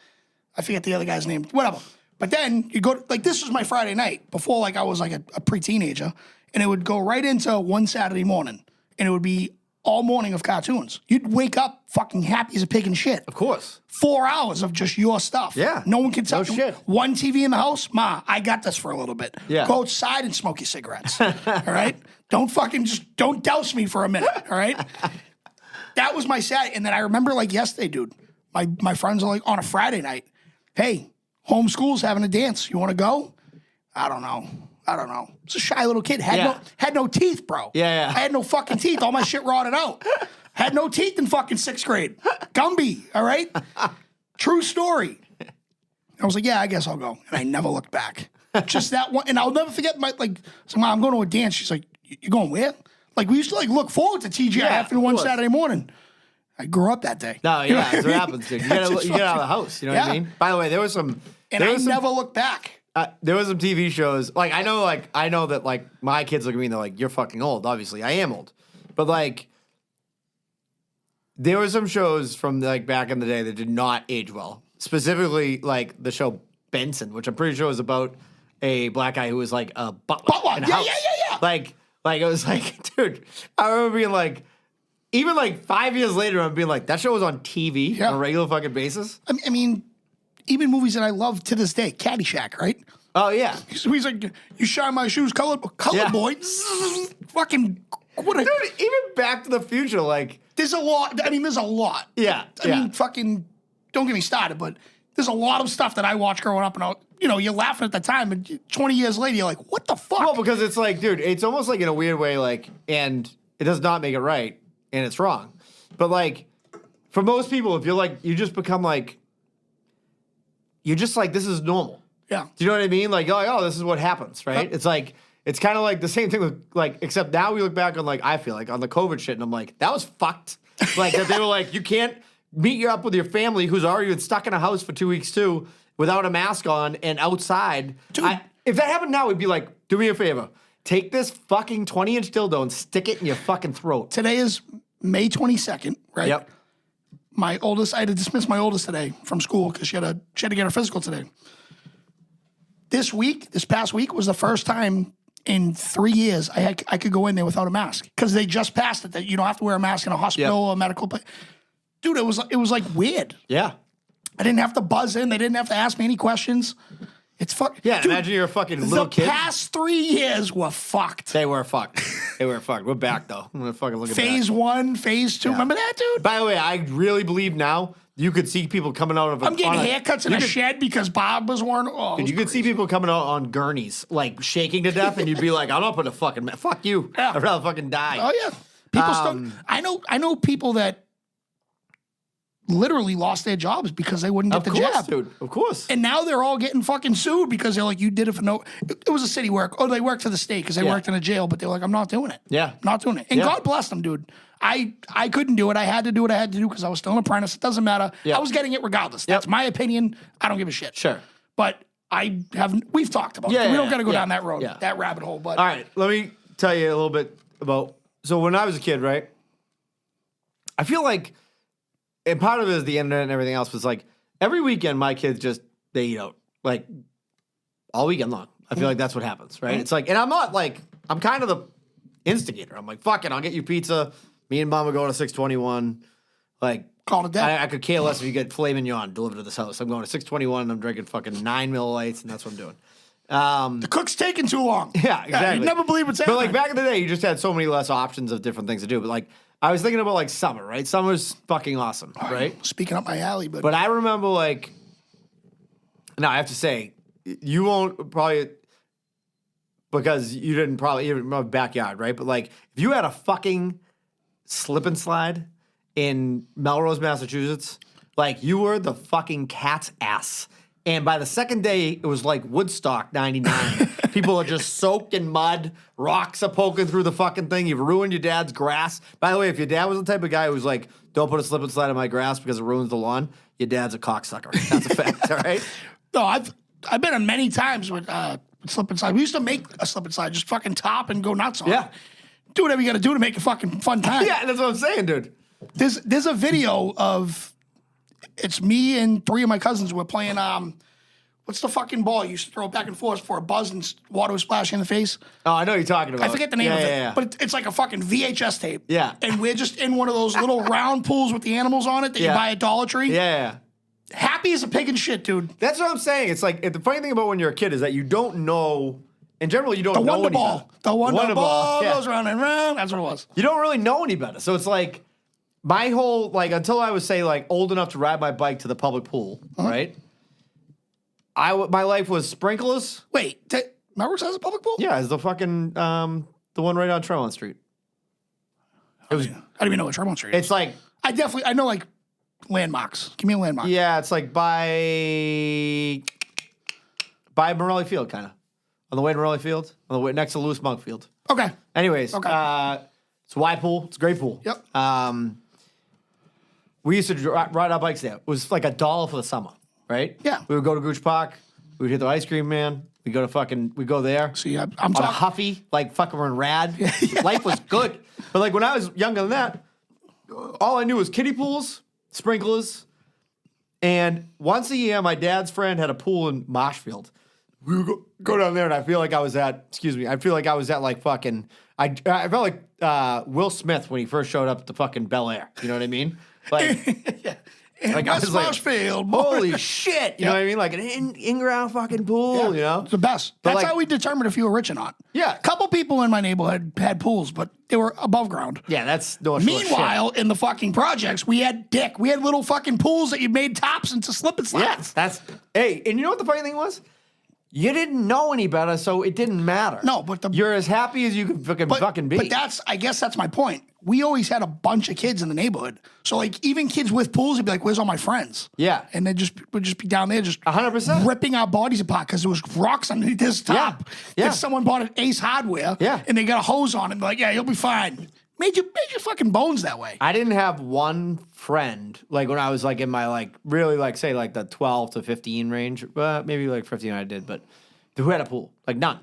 forget the other guy's name, whatever. But then you go, like, this was my Friday night before, like, I was like a pre-teenager, and it would go right into one Saturday morning, and it would be all morning of cartoons. You'd wake up fucking happy as a pig and shit. Of course. 4 hours of just your stuff. Yeah. No one can tell No shit. One TV in the house, Ma, I got this for a little bit. Yeah. Go outside and smoke your cigarettes. All right? Don't douse me for a minute. All right? That was my Saturday. And then I remember like yesterday, dude, my friends are like on a Friday night, hey, homeschool's having a dance. You want to go? I don't know. It's a shy little kid. Had no teeth, bro. Yeah. I had no fucking teeth. All my shit rotted out. Had no teeth in fucking 6th grade. Gumby, all right? True story. I was like, yeah, I guess I'll go. And I never looked back. Just that one. And I'll never forget so Mom, I'm going to a dance. She's like, you going where? Like, we used to like look forward to TGIF one Saturday morning. I grew up that day. No, yeah, that's what happens, dude. You get out of the house, you know what I mean? By the way, there was some... And I never looked back. there was some TV shows. I know that my kids look at me and they're like, "You're fucking old." Obviously, I am old, but there were some shows from back in the day that did not age well. Specifically, the show Benson, which I'm pretty sure was about a black guy who was a butler in a house. Yeah. It was dude, I remember being even 5 years later, I'm being that show was on TV on a regular fucking basis. I mean, even movies that I love to this day, Caddyshack, right? Oh yeah. So he's like, "You shine my shoes, colored Yeah. boy." Fucking Dude, even Back to the Future, there's a lot. I mean, there's a lot. Yeah. I mean, fucking, don't get me started, but there's a lot of stuff that I watched growing up, and you're laughing at the time, and 20 years later, you're like, "What the fuck?" Well, because it's dude, it's almost in a weird way, and it does not make it right, and it's wrong. But for most people, if you're you just become you're just this is normal. Yeah. Do you know what I mean? You're oh, this is what happens, right? It's it's kind of the same thing with except now we look back on I feel on the COVID shit, and I'm that was fucked. That they were you can't meet you up with your family who's already been stuck in a house for 2 weeks too without a mask on and outside. Dude. If that happened now, we'd be do me a favor. Take this fucking 20-inch dildo and stick it in your fucking throat. Today is May 22nd, right? Yep. I had to dismiss my oldest today from school because she had to get her physical today. This past week was the first time in 3 years I could go in there without a mask because they just passed it that you don't have to wear a mask in a hospital or a medical place. Dude, it was weird. Yeah. I didn't have to buzz in. They didn't have to ask me any questions. It's fucked. Yeah, Dude, imagine you're a fucking little kid. The past 3 years were fucked. They were fucked. We're back though. I'm gonna fucking look at Phase 1, phase 2. Remember that, dude? By the way, I really believe now you could see people coming out of. I'm getting haircuts in a shed because Bob was wearing. Oh, you could see people coming out on gurneys, shaking to death, and you'd be like, "I'm not putting a fucking fuck you. Yeah. I'd rather fucking die." Oh yeah, people still. I know people that literally lost their jobs because they wouldn't get the jab, dude. Of course. And now they're all getting fucking sued because they're you did it for no. It was a city work. Oh, they worked for the state because they worked in a jail, but they're I'm not doing it. Yeah, not doing it. And God bless them, dude. I couldn't do it. I had to do what I had to do because I was still an apprentice. It doesn't matter. I was getting it regardless. That's my opinion. I don't give a shit. Sure. But we've talked about it. We don't got to go down that road, that rabbit hole. But all right, let me tell you a little bit about. So when I was a kid, right, I feel and part of it is the internet and everything else was every weekend my kids they eat out all weekend long. I feel that's what happens, right? It's and I'm not I'm kind of the instigator. I'm fuck it, I'll get you pizza. Me and mom would go to 621. call it that. I could care less if you get filet mignon delivered to this house. I'm going to 621 and I'm drinking fucking 9 millilitres and that's what I'm doing. The cook's taking too long. Yeah, exactly. You never believe what's happening. But back in the day, you just had so many less options of different things to do. But I was thinking about summer, right? Summer's fucking awesome, right? Speaking up my alley, but I remember now I have to say, you won't probably because you didn't probably even remember backyard, right? But if you had a fucking slip and slide in Melrose, Massachusetts, you were the fucking cat's ass. And by the second day, it was like Woodstock 99. People are just soaked in mud. Rocks are poking through the fucking thing. You've ruined your dad's grass. By the way, if your dad was the type of guy who was don't put a slip and slide in my grass because it ruins the lawn, your dad's a cocksucker. That's a fact, all right? No, I've been on many times with slip and slide. We used to make a slip and slide, just fucking top and go nuts on it. Do whatever you got to do to make a fucking fun time. Yeah, that's what I'm saying, dude. There's a video of it's me and 3 of my cousins. We're playing what's the fucking ball you used to throw it back and forth for a buzz and water was splashing in the face? Oh, I know what you're talking about. I forget the name of it, but it's like a fucking VHS tape. Yeah. And we're just in one of those little round pools with the animals on it that you buy at Dollar Tree. Yeah. Happy as a pig and shit, dude. That's what I'm saying. It's the funny thing about when you're a kid is that you don't know. In general, you don't know Wonder any Ball. better. The Wonder Ball yeah. goes round and round. That's what it was. You don't really know any better. So it's my whole, until I was, say, old enough to ride my bike to the public pool, right? My life was sprinklers. Wait, Melrose has a public pool? Yeah, it's the fucking, the one right on Tremont Street. I don't even know what Tremont Street is. It's I know, landmarks. Give me a landmark. Yeah, it's by Morelli Field, kind of. On the way to Morelli Field, on the way next to Lewis Monk Field. Okay. Anyways, it's a wide pool. It's a great pool. Yep. We used to ride our bikes there. It was $1 for the summer, right? Yeah. We would go to Gooch Park, We would hit the ice cream man. We go there. See, I'm On a talking. Huffy, like fucking run rad. Life was good. But like when I was younger than that, all I knew was kiddie pools, sprinklers, and once a year, my dad's friend had a pool in Marshfield. We would go down there, and I feel like I was at like fucking. I felt like Will Smith when he first showed up at the fucking Bel Air. You know what I mean? Like, like I was like, Marshfield. holy shit. You know what I mean? Like an in-ground fucking pool, you know? It's the best. But That's like- how we determined if you were rich or not. Yeah. A couple people in my neighborhood had pools, but they were above ground. Yeah, that's North Shore shit. Meanwhile, in the fucking projects, we had little fucking pools that you made tops into slip and slides. Yes, hey, and you know what the funny thing was? You didn't know any better, so it didn't matter. No, but you're as happy as you can fucking be. But I guess that's my point. We always had a bunch of kids in the neighborhood. So like even kids with pools would be like, "Where's all my friends?" Yeah. And then would just be down there just 100%. ripping our bodies apart because there was rocks underneath this top. Yeah. If someone bought an Ace Hardware Yeah. and they got a hose on it, and be like, "Yeah, you'll be fine." Made your fucking bones that way. I didn't have one friend like when I was like in my like really like say like the 12 to 15 range, maybe like 15 I did, but who had a pool? Like none.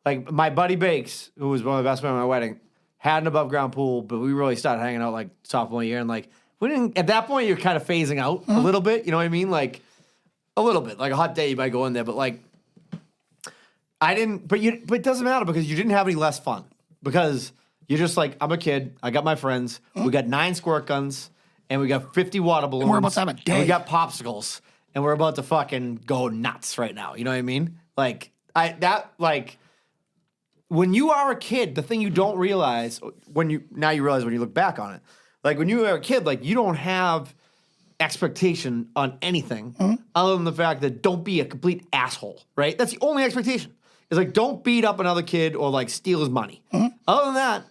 Like my buddy Bakes, who was one of the best men at my wedding, had an above ground pool, but we really started hanging out like sophomore year and like we didn't at that point you're kind of phasing out a little bit, you know what I mean? Like a little bit. Like a hot day you might go in there, but like I didn't but it doesn't matter because you didn't have any less fun. Because you're just like, I'm a kid, I got my friends, we got 9 squirt guns, and we got 50 water balloons. we're about to have a and day. we got popsicles, and we're about to fucking go nuts right now. You know what I mean? Like when you are a kid, the thing you don't realize now you realize when you look back on it. Like when you were a kid, like you don't have expectation on anything other than the fact that don't be a complete asshole, right? That's the only expectation. It's like don't beat up another kid or like steal his money. Other than that,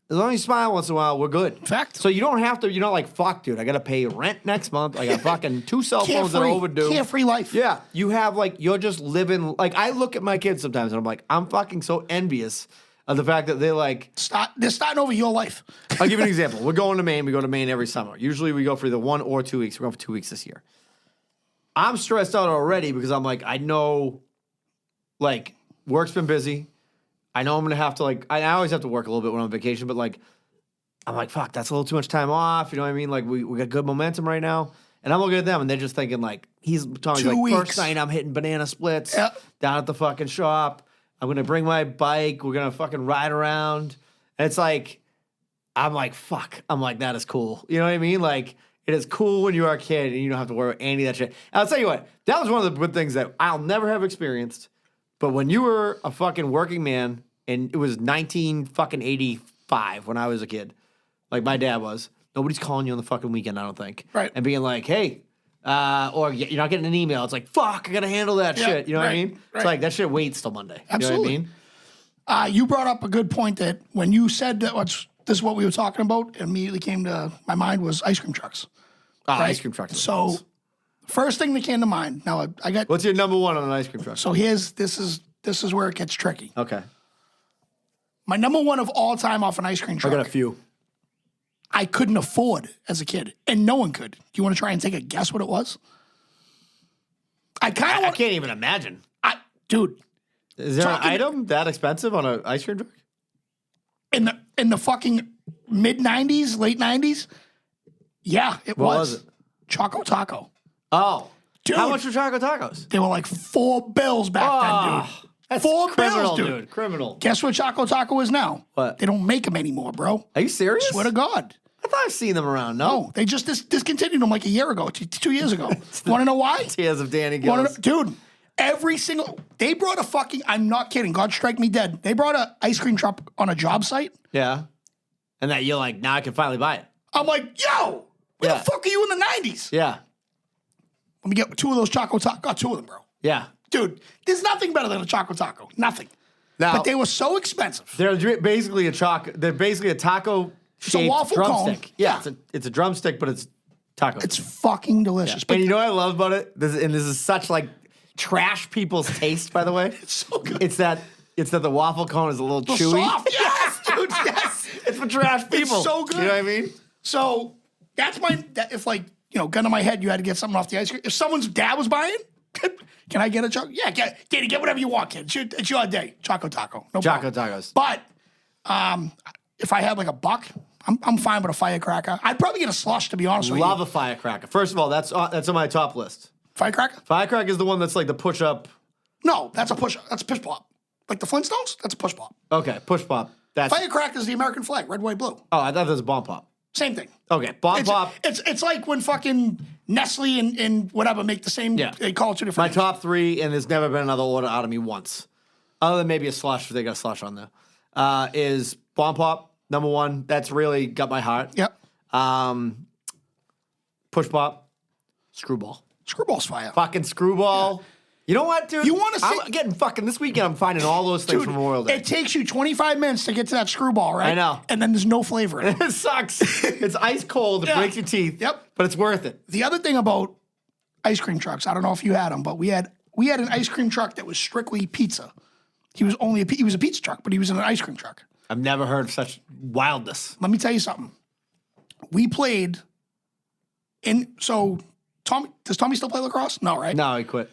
as long as you smile once in a while, we're good. Fact. So you don't have to, you're not like, fuck, dude, I got to pay rent next month. I got fucking 2 cell phones that are overdue. Carefree life. Yeah. You have like, you're just living, like I look at my kids sometimes and I'm like, I'm fucking so envious of the fact that they're like. They're starting over your life. I'll give you an example. We're going to Maine. We go to Maine every summer. Usually we go for either 1 or 2 weeks. We're going for 2 weeks this year. I'm stressed out already because I'm like, I know like work's been busy. I know I'm going to have to like, I always have to work a little bit when I'm on vacation, but like, I'm like, fuck, that's a little too much time off. You know what I mean? Like, we got good momentum right now. And I'm looking at them, and they're just thinking, like, he's telling me, 2 like, weeks. first night I'm hitting banana splits Yep. down at the fucking shop. I'm going to bring my bike. We're going to fucking ride around. And it's like, I'm like, fuck. I'm like, that is cool. You know what I mean? Like, it is cool when you are a kid, and you don't have to worry about any of that shit. And I'll tell you what, that was one of the good things that I'll never have experienced. But when you were a fucking working man, and it was 1985 when I was a kid, like my dad was. Nobody's calling you on the fucking weekend, I don't think. Right. And being like, hey, or you're not getting an email. It's like, fuck, I got to handle that Yeah, shit. You know what I right, mean? right. It's like, that shit waits till Monday. Absolutely. You know what I mean? You brought up a good point that when you said that this is what we were talking about, it immediately came to my mind was ice cream trucks. Ice cream trucks. So first thing that came to mind. Now I got. What's your number one on an ice cream truck? So this is where it gets tricky. Okay. My number one of all time off an ice cream I truck. got a few. I couldn't afford as a kid, and no one could. Do you want to try and take a guess what it was? I kind of I want. can't even imagine. Dude, Is there Talking- an item that expensive on an ice cream truck? in the fucking mid '90s, late '90s, yeah, it What was. was it? Choco Taco. Oh. Dude. How much were Choco Tacos? They were like $4 back then, dude. That's $4, criminal, dude. Criminal. Guess what Choco Taco is now? What? They don't make them anymore, bro. Are you serious? Swear to God. I thought I've seen them around. No. No, they just discontinued them like a year ago, 2 years ago. Want to know why? Tears of Danny Wanna Gillis. know- dude, every single, they brought a fucking, I'm not kidding, God strike me dead. They brought an ice cream truck on a job site. Yeah. And that you're like, now I can finally buy it. I'm like, yo, where Yeah. the fuck are you in the 90s? Yeah. Let me get 2 of those Choco Taco. Got 2 of them, bro. Yeah. Dude, there's nothing better than a Choco Taco. Nothing. Now, But they were so expensive. they're basically they're basically a taco shaped waffle drumstick. cone. Yeah, Yeah. it's a drumstick, but it's taco. It's fucking delicious. But and you know what I love about it? This is such like trash people's taste, by the way. it's so good. It's that the waffle cone is a little chewy. Soft. Yes, dude, yes. It's for trash people. so good. You know what I mean? So that's if like, gun to my head, you had to get something off the ice cream. If someone's dad was buying, Can I get a choco? Yeah, Danny, get whatever you want, kid. It's your day. Choco taco. No Choco problem. tacos. But if I had like a buck, I'm fine with a firecracker. I'd probably get a slush, to be honest with you. Love a firecracker. First of all, that's on my top list. Firecracker? Firecracker is the one that's like the push up. No, that's a push. That's a push pop. Like the Flintstones, that's a push pop. Okay, push pop. That's Firecracker is the American flag, red, white, blue. Oh, I thought that was a bomb pop. Same thing. Okay, bomb pop. It's like when fucking Nestle and whatever make the same. Yeah. They call it two My different. top three, and there's never been another order out of me once, other than maybe a slush. If they got a slush on there, is bomb pop number one. That's really got my heart. Yep. Push pop, screwball. Screwball's fire. Fucking screwball. Yeah. You know what, dude? You wanna see- I'm getting fucking this weekend. I'm finding all those things from Memorial Day. It takes you 25 minutes to get to that screwball, right? I know. And then there's no flavor in it. It sucks. It's ice cold. It Yeah. breaks your teeth. Yep. But it's worth it. The other thing about ice cream trucks, I don't know if you had them, but we had an ice cream truck that was strictly pizza. He was a pizza truck, but he was in an ice cream truck. I've never heard of such wildness. Let me tell you something. We played does Tommy still play lacrosse? No, right? No, he quit.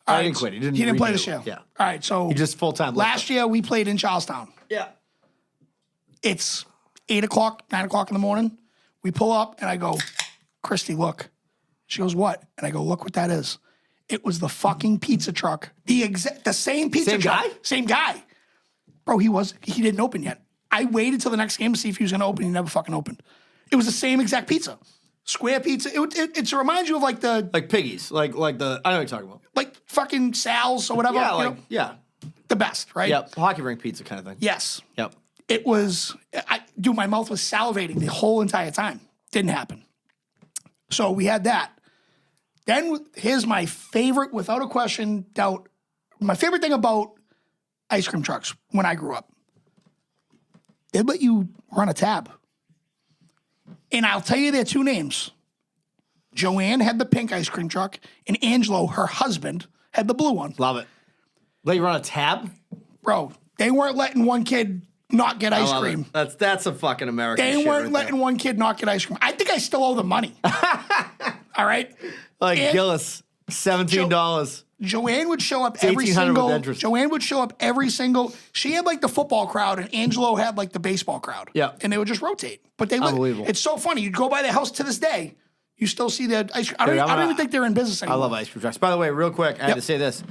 All I right, didn't quit. He didn't play redo. this year. Yeah. All right, so He just full-time last year we played in Charlestown. Yeah. It's 8 o'clock, 9 o'clock in the morning. We pull up and I go, Christy, look. She goes, what? And I go, look what that is. It was the fucking pizza truck. The same pizza Same truck. guy? Same guy. Bro, he didn't open yet. I waited till the next game to see if he was gonna open. He never fucking opened. It was the same exact pizza. Square pizza. It reminds you of like the Like piggies. Like the, I know what you're talking about. like fucking Sal's or whatever. Yeah, you know? yeah. The best, right? Yep. Hockey rink pizza kind of thing. Yes. Yep. It was, dude, my mouth was salivating the whole entire time. Didn't happen. So we had that. Then here's my favorite, without a question, doubt. My favorite thing about ice cream trucks when I grew up, they'd let you run a tab. And I'll tell you their two names. Joanne had the pink ice cream truck, and Angelo, her husband, had the blue one. Love it. Let you run a tab? Bro, they weren't letting one kid not get ice Love cream. it. That's a fucking American They shit weren't right letting there. one kid not get ice cream. I think I still owe them money. All right? Like And Gillis, $17. Joanne would show up every 1800 with single. interest. Joanne would show up every single. She had like the football crowd, and Angelo had like the baseball crowd. Yeah. And they would just rotate. But they would. Unbelievable. It's so funny. You'd go by their house to this day. You still see their ice cream. I Dude, don't even think they're in business I anymore. love ice cream trucks. By the way, real quick, I had Yep. to say this.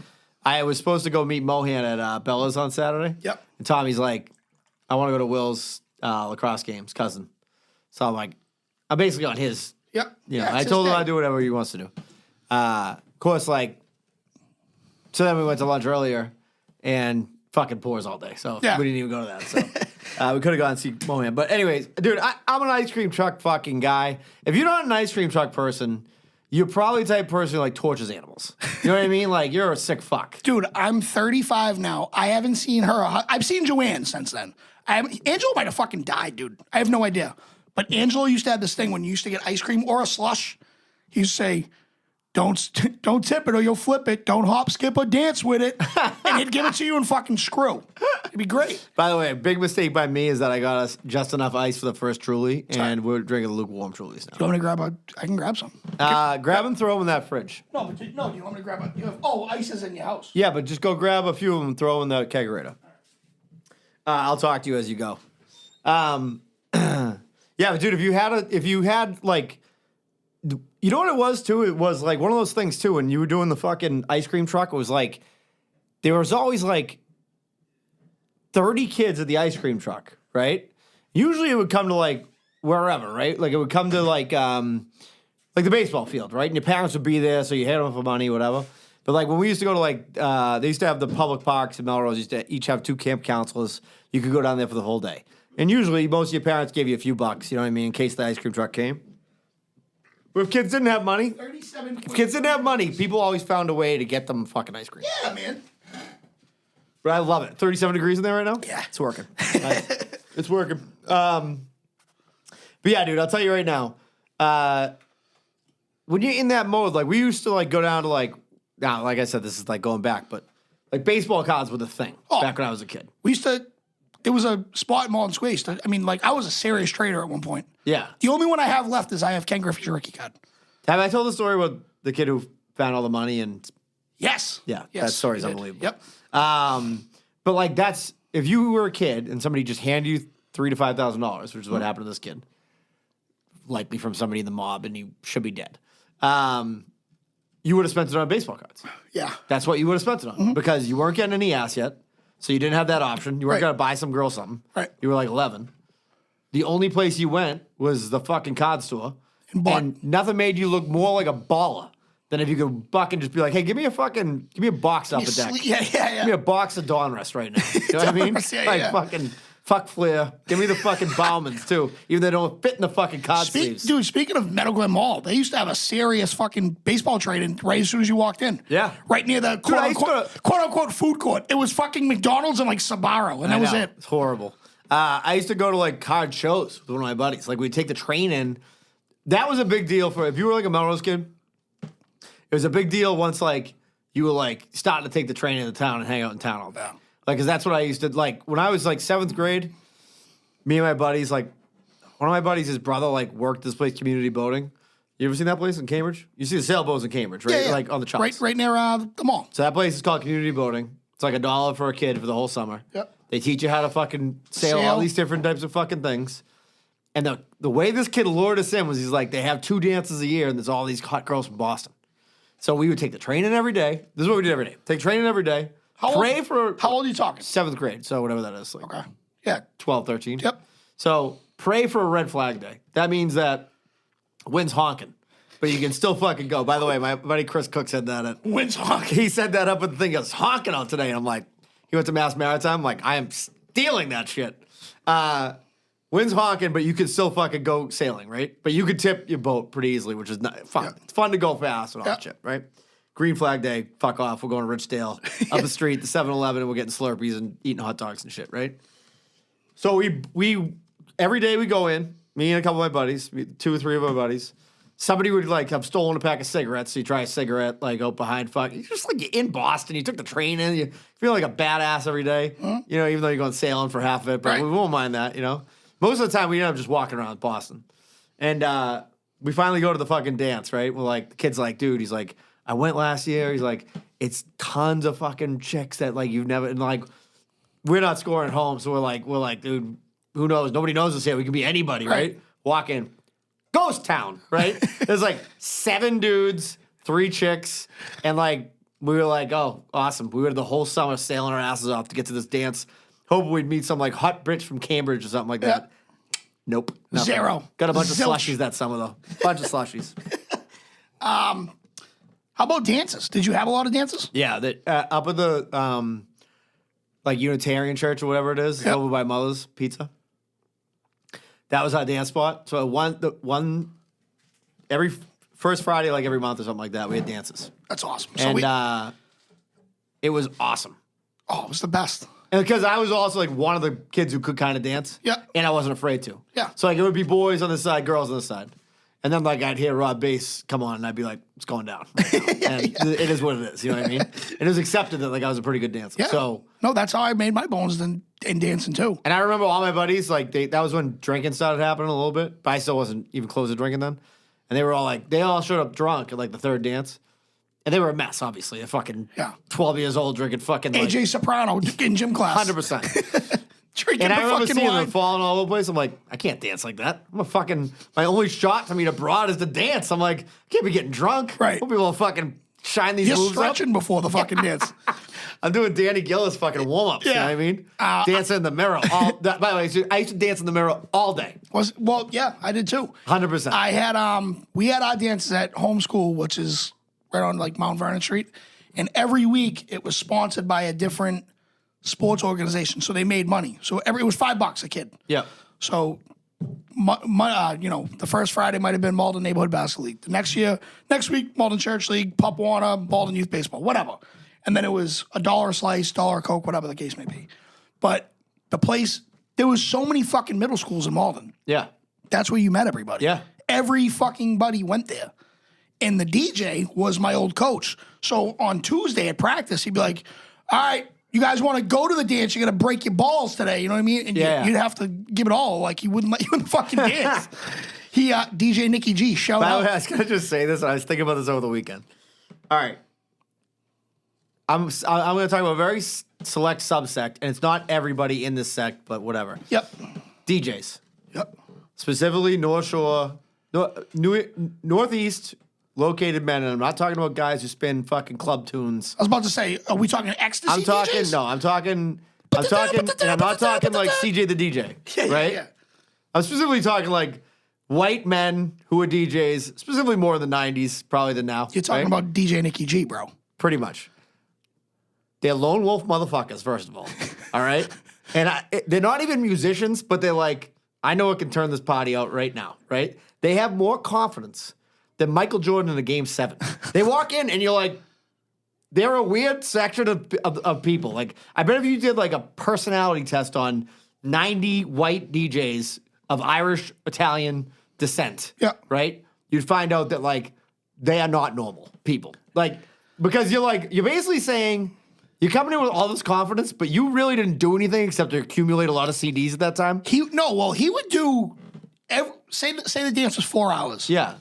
I was supposed to go meet Mohan at Bella's on Saturday. Yep. And Tommy's like, I want to go to Will's lacrosse games, cousin. So I'm like, I'm basically on his. Yep. You know, Yeah, I it's told his him day. I'd do whatever he wants to do. Of course, like, so then we went to lunch earlier and fucking pours all day. So Yeah. we didn't even go to that. So we could have gone and see Mohan. But anyways, dude, I'm an ice cream truck fucking guy. If you're not an ice cream truck person, you're probably the type of person who like tortures animals. You know what I mean? Like, you're a sick fuck. Dude, I'm 35 now. I haven't seen her. I've seen Joanne since then. Angelo might have fucking died, dude. I have no idea. But Angelo used to have this thing when you used to get ice cream or a slush. He used to say, don't tip it or you'll flip it. Don't hop, skip, or dance with it. And he'd give it to you and fucking screw. It'd be great. By the way, a big mistake by me is that I got us just enough ice for the first Truly, and we're drinking lukewarm Trulies now. Do you want me to grab I can grab some. Grab and throw them in that fridge. No, but do you want me to grab ice is in your house. Yeah, but just go grab a few of them and throw them in the kegerator. I'll talk to you as you go. Yeah, but dude, if you had like, you know what it was too? It was like one of those things too. When you were doing the fucking ice cream truck, it was like there was always like 30 kids at the ice cream truck, right? Usually it would come to like wherever, right? Like it would come to like the baseball field, right? And your parents would be there, so you hit them for money, whatever. But like when we used to go to like, they used to have the public parks in Melrose, used to each have 2 camp counselors. You could go down there for the whole day. And usually most of your parents gave you a few bucks, you know what I mean, in case the ice cream truck came. But if kids didn't have money, 37. if kids didn't have money, people always found a way to get them fucking ice cream. Yeah, man. But I love it. 37 degrees in there right now? Yeah. It's working. Nice. It's working. But yeah, dude, I'll tell you right now. When you're in that mode, like we used to like go down to like, now, like I said, this is like going back, but like baseball cards were the thing back when I was a kid. We used to, there was a spot in Malden Square. I mean, like, I was a serious trader at one point. Yeah. The only one I have left is I have Ken Griffey's rookie card. Have I told the story about the kid who found all the money and Yes. Yeah, Yes, that story's we did. unbelievable. Yep. But like that's if you were a kid and somebody just handed you $3,000 to $5,000, which is what happened to this kid, likely from somebody in the mob, and he should be dead. You would have spent it on baseball cards. Yeah. That's what you would have spent it on because you weren't getting any ass yet, so you didn't have that option. You weren't Right. gonna buy some girl something. Right. You were like 11. The only place you went was the fucking card store, bought- and nothing made you look more like a baller than if you could fucking just be like, "Hey, give me a box off the deck. Yeah. Give me a box of Donruss right now." You know what I mean? Donruss, yeah, like yeah. fucking fuck Flair. Give me the fucking Baumans too, even though they don't fit in the fucking card sleeves. Dude, speaking of Meadow Glen Mall, they used to have a serious fucking baseball trade-in right as soon as you walked in. Yeah. Right near the I used to- quote unquote food court. It was fucking McDonald's and like Sbarro, and that was I know. it. It's horrible. I used to go to like card shows with one of my buddies. Like we'd take the train in. That was a big deal for if you were like a Melrose kid. It was a big deal once like you were like starting to take the train into town and hang out in town all day. Yeah. Like, cause that's what I used to like when I was like 7th grade. Me and my buddies, like one of my buddies, his brother like worked this place, Community Boating. You ever seen that place in Cambridge? You see the sailboats in Cambridge, right? Yeah, yeah. Like on the chops. Right near the mall. So that place is called Community Boating. It's like $1 for a kid for the whole summer. Yep. They teach you how to fucking sail all these different types of fucking things. And the way this kid lured us in was he's like, they have 2 dances a year and there's all these hot girls from Boston. So we would take the train in every day. This is what we did every day. Take the train in every day. How old are you talking? 7th grade. So whatever that is. Like Okay. Yeah. 12, 13. Yep. So pray for a red flag day. That means that wind's honking. But you can still fucking go. By the way, my buddy Chris Cook said that at Wind's honking. he said that up at the thing. It was honking out today. And I'm like, he went to Mass Maritime. I'm like, I am stealing that shit. Wind's honking, but you could still fucking go sailing, right? But you could tip your boat pretty easily, which is not fun. Yeah. It's fun to go fast and all that Yeah. shit, right? Green flag day, fuck off. We're going to Richdale up the street, the 7-Eleven, and we're getting Slurpees and eating hot dogs and shit, right? So we every day we go in, me and a couple of my buddies, 2 or 3 of my buddies. Somebody would like have stolen a pack of cigarettes. So you try a cigarette like out behind you just like you're in Boston. You took the train in. You feel like a badass every day. You know, even though you're going sailing for half of it, but Right. we won't mind that. You know, most of the time we end up just walking around Boston, and we finally go to the fucking dance. Right? We're like the kid's like, dude. He's like, I went last year. He's like, it's tons of fucking chicks that like you've never and like we're not scoring at home, so we're like, dude, who knows? Nobody knows us here. We can be anybody, right? Walk in. Ghost town, right? There's like 7 dudes, 3 chicks, and like we were like, oh, awesome. We were the whole summer sailing our asses off to get to this dance, hoping we'd meet some like hot bitch from Cambridge or something like that. Nope. Nothing. 0. Got a bunch of Zilch. slushies that summer though. Bunch of slushies. How about dances? Did you have a lot of dances? Yeah, that up at the like Unitarian Church or whatever it is, Yep. over by Mother's Pizza. That was our dance spot. So every first Friday, like every month or something like that, we had dances, That's awesome. So and it was awesome. it was the best. And because I was also like one of the kids who could kind of dance, Yeah. and I wasn't afraid to. Yeah. So like it would be boys on this side, girls on this side, and then like I'd hear Rob bass come on, and I'd be like, it's going down. Right now. And it is what it is. You know what I mean? And it was accepted that like I was a pretty good dancer. Yeah. So. No, that's how I made my bones in dancing too. And I remember all my buddies, like, that was when drinking started happening a little bit, but I still wasn't even close to drinking then. And they were all like, they all showed up drunk at like the 3rd dance. And they were a mess, obviously. They're fucking 12 years old drinking fucking like AJ Soprano in gym class. 100%. Drinking And the I remember fucking seeing wine. them falling all over the place. I'm like, I can't dance like that. My only shot to meet abroad is to dance. I'm like, I can't be getting drunk. Right. We'll be able to fucking shine these You're moves up. stretching before the fucking dance. I'm doing Danny Gillis fucking warm-ups, you know what I mean? Dancing in the mirror. By the way, I used to dance in the mirror all day. Yeah, I did too. 100%. I had we had our dances at home school, which is right on like Mount Vernon Street, and every week it was sponsored by a different sports organization, so they made money. So it was $5 a kid. Yeah. So, the first Friday might have been Malden Neighborhood Basketball League. The next week, Malden Church League, Pop Warner, Malden Youth Baseball, whatever. And then it was $1 a slice, $1 Coke, whatever the case may be. But the place, there was so many fucking middle schools in Malden. Yeah. That's where you met everybody. Yeah. Every fucking buddy went there. And the DJ was my old coach. So on Tuesday at practice, he'd be like, all right, you guys want to go to the dance, you're going to break your balls today. You know what I mean? And you'd have to give it all. Like, he wouldn't let you in the fucking dance. DJ Nicky G, shout By the out. way, I was going to just say this. I was thinking about this over the weekend. All right. I'm going to talk about a very select subsect, and it's not everybody in this sect, but whatever. Yep. DJs. Yep. Specifically North Shore, Northeast located men, and I'm not talking about guys who spin fucking club tunes. I was about to say, are we talking ecstasy? I'm talking, DJs? no, I'm talking, and I'm not talking like CJ the DJ, right? Yeah. I'm specifically talking like white men who are DJs, specifically more in the 90s, probably than now. You're talking right? about DJ Nicky G, bro. Pretty much. They're lone wolf motherfuckers, first of all. All right? And they're not even musicians, but they're like, I know it can turn this party out right now, right? They have more confidence than Michael Jordan in a Game 7. They walk in and you're like, they're a weird section of people. Like, I bet if you did like a personality test on 90 white DJs of Irish, Italian descent, Yeah. right? You'd find out that like they are not normal people. Like, because you're basically saying you're coming in with all this confidence, but you really didn't do anything except to accumulate a lot of CDs at that time. He would do say the dance was 4 hours. Yeah.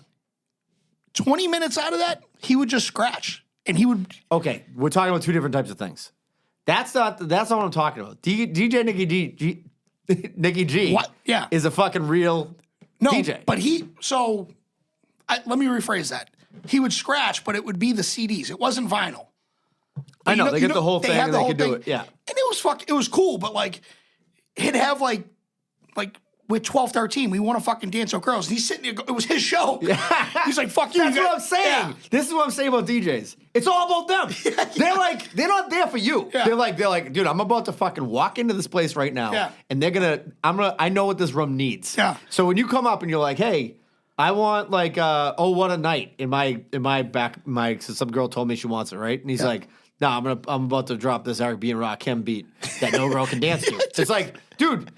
20 minutes out of that, he would just scratch. And he would Okay, we're talking about two different types of things. That's not what I'm talking about. DJ Nicky G What? Yeah. is a fucking real no, DJ. but let me rephrase that. He would scratch, but it would be the CDs. It wasn't vinyl. I know, they get the whole thing had and the they whole could do thing, it. Yeah. And it was cool, but like he'd have like with 12, 13, we want to fucking dance with girls. And he's sitting there, it was his show. He's like, fuck you. That's what I'm saying. Yeah. This is what I'm saying about DJs. It's all about them. They're like, they're not there for you. Yeah. They're like, dude, I'm about to fucking walk into this place right now. Yeah. And I know what this room needs. Yeah. So when you come up and you're like, hey, I want like, oh, what a night so some girl told me she wants it, right? And he's like, no, I'm about to drop this R&B and Rakim beat that no girl can dance to. It's like, dude,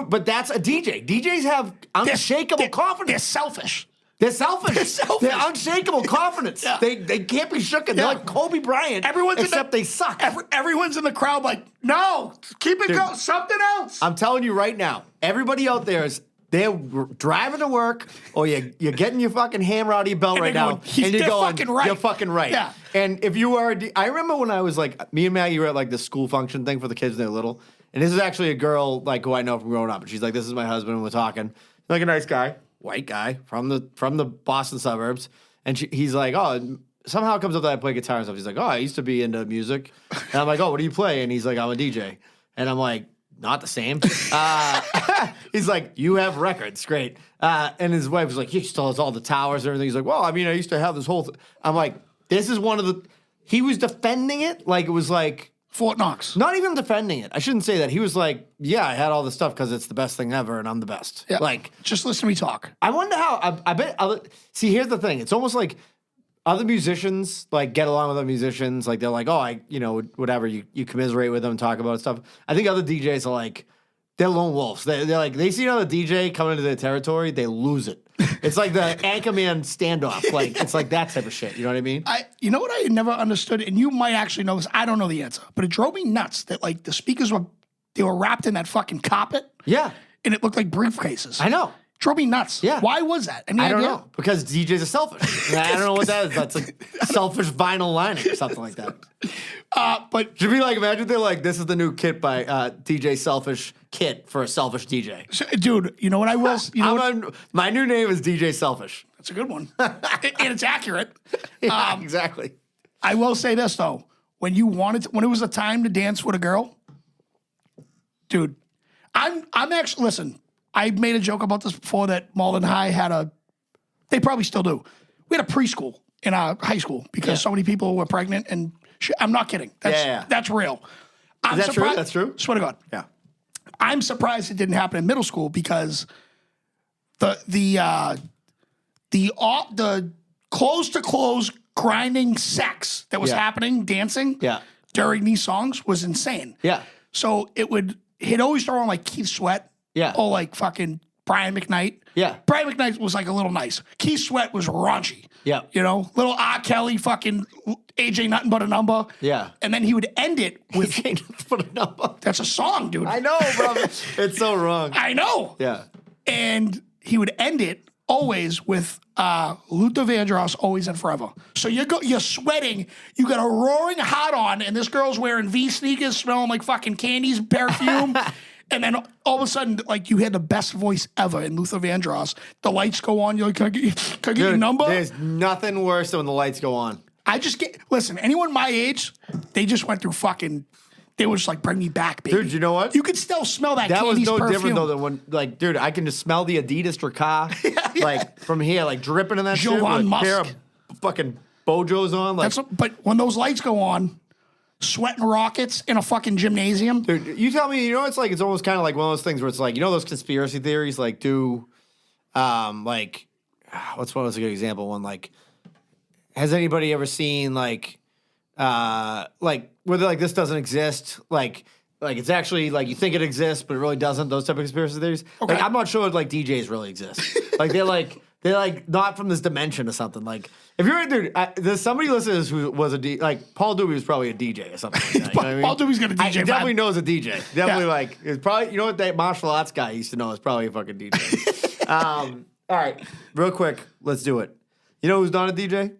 but that's a DJ. DJs have unshakable confidence. They're selfish. They're selfish. They're selfish. They're unshakable confidence. Yeah. They can't be shooken. They're like Kobe Bryant, except they suck. Everyone's in the crowd like, no, keep it going. Something else. I'm telling you right now, everybody out there they're driving to work, or you're getting your fucking hammer out of your belt right now, and you're going, fucking right. You're fucking right. Yeah. And if you are, I remember when I was like, me and Maggie were at like the school function thing for the kids when they were little, and this is actually a girl like who I know from growing up, and she's like, this is my husband, and we're talking, like a nice guy, white guy from the Boston suburbs, and he's like, oh, somehow it comes up that I play guitar and stuff. He's like, oh, I used to be into music, and I'm like, oh, what do you play? And he's like, I'm a DJ, and I'm like, not the same. He's like, you have records, great. And his wife was like, he still has all the towers and everything. He's like, well, I mean, I used to have this whole. I'm like, this is one of the. He was defending it like it was like Fort Knox. not even defending it. I shouldn't say that. He was like, yeah, I had all this stuff because it's the best thing ever, and I'm the best. Yeah. Like, just listen to me talk. I wonder how. I bet. See, here's the thing. It's almost like other musicians like get along with other musicians. Like they're like, oh, whatever. You commiserate with them, talk about stuff. I think other DJs are like, they're lone wolves. They're like, they see another DJ coming into their territory, they lose it. It's like the Anchorman standoff. Like it's like that type of shit. You know what I mean? You know what I never understood, and you might actually know this. I don't know the answer, but it drove me nuts that like the speakers were wrapped in that fucking carpet. Yeah, and it looked like briefcases. I know. Drove me nuts. Yeah. Why was that? I don't know. Because DJs are selfish. I don't know what that is. That's like selfish vinyl lining or something like that. But Should be like, imagine they're like, this is the new kit by DJ Selfish kit for a selfish DJ. dude, you know what I will? You know My new name is DJ Selfish. that's a good one, and it's accurate. Yeah, exactly. I will say this though: when it was a time to dance with a girl, dude, I'm actually listen. I made a joke about this before that Malden High they probably still do. We had a preschool in our high school because so many people were pregnant and I'm not kidding. That's real. Is that true? That's true? Swear to God. Yeah. I'm surprised it didn't happen in middle school because the close to close grinding sex that was happening, dancing during these songs was insane. Yeah. So he'd always throw on like Keith Sweat. Yeah. Or like fucking Brian McKnight. Yeah. Brian McKnight was like a little nice. Keith Sweat was raunchy. Yeah. You know, little R. Kelly, fucking AJ Nothing But a Number. Yeah. And then he would end it with. Put a number. That's a song, dude. I know, bro. It's so wrong. I know. Yeah. And he would end it always with Luther Vandross, Always and Forever. So you're sweating, you got a roaring hot on, and this girl's wearing V sneakers, smelling like fucking candies, perfume. And then all of a sudden, like, you hear the best voice ever in Luther Vandross. The lights go on. You're like, can I get your number? There's nothing worse than when the lights go on. Listen, anyone my age, they just went through fucking, they were just like, bring me back, baby. Dude, you know what? You could still smell that That was candy's no perfume. different though than when, like, dude, I can just smell the Adidas Dracar, like, from here, like, dripping in that shit. Jovan With a Musk. pair of fucking Bojos on. Like, But when those lights go on, sweating rockets in a fucking gymnasium. dude, you tell me, you know, it's like, it's almost kind of like one of those things where it's like, you know, those conspiracy theories, like, what's a good example? One, like, has anybody ever seen, like, whether, like, this doesn't exist, like it's actually, like, you think it exists, but it really doesn't, those type of conspiracy theories? Okay. Like, I'm not sure, like, DJs really exist. Like, they're not from this dimension or something. Like, if you're, dude, there's somebody listening to this who was like, Paul Doobie was probably a DJ or something like that. You know what I mean? Paul Doobie's gonna DJ. He definitely man. knows a DJ. Definitely, Yeah. like, it's probably, you know what, that martial arts guy used to know is probably a fucking DJ. All right, real quick, let's do it. You know who's not a DJ?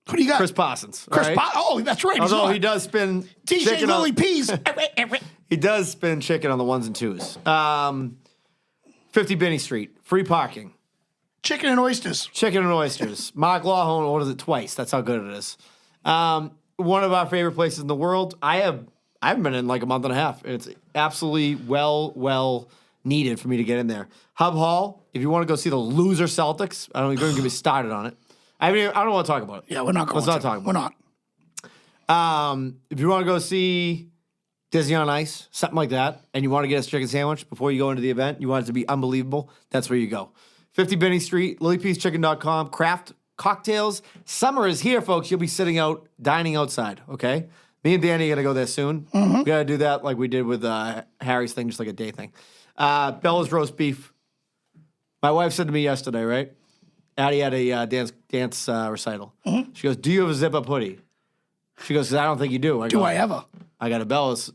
Who do you got? Chris Parsons. Chris right? Oh, that's right. He's Although not. he does spin DJ chicken Lily on, Peas. he does spin chicken on the ones and twos. 50 Binney Street, free parking. Chicken and oysters. Chicken and oysters. Mark Lawhorn orders it twice. That's how good it is. One of our favorite places in the world. I haven't been in like a month and a half. It's absolutely well needed for me to get in there. Hub Hall. If you want to go see the loser Celtics, I don't even get me started on it. I don't want to talk about it. Yeah, we're not going Let's not talk about We're it. not. If you want to go see Disney on Ice, something like that, and you want to get a chicken sandwich before you go into the event, you want it to be unbelievable, that's where you go. 50 Binney Street, lilypeaschicken.com, craft cocktails. Summer is here, folks. You'll be sitting out, dining outside, okay? Me and Danny are going to go there soon. We got to do that like we did with Harry's thing, just like a day thing. Bella's roast beef. My wife said to me yesterday, right? Addie had a dance recital. She goes, do you have a zip-up hoodie? She goes, I don't think you do. Do I ever? I got a Bella's.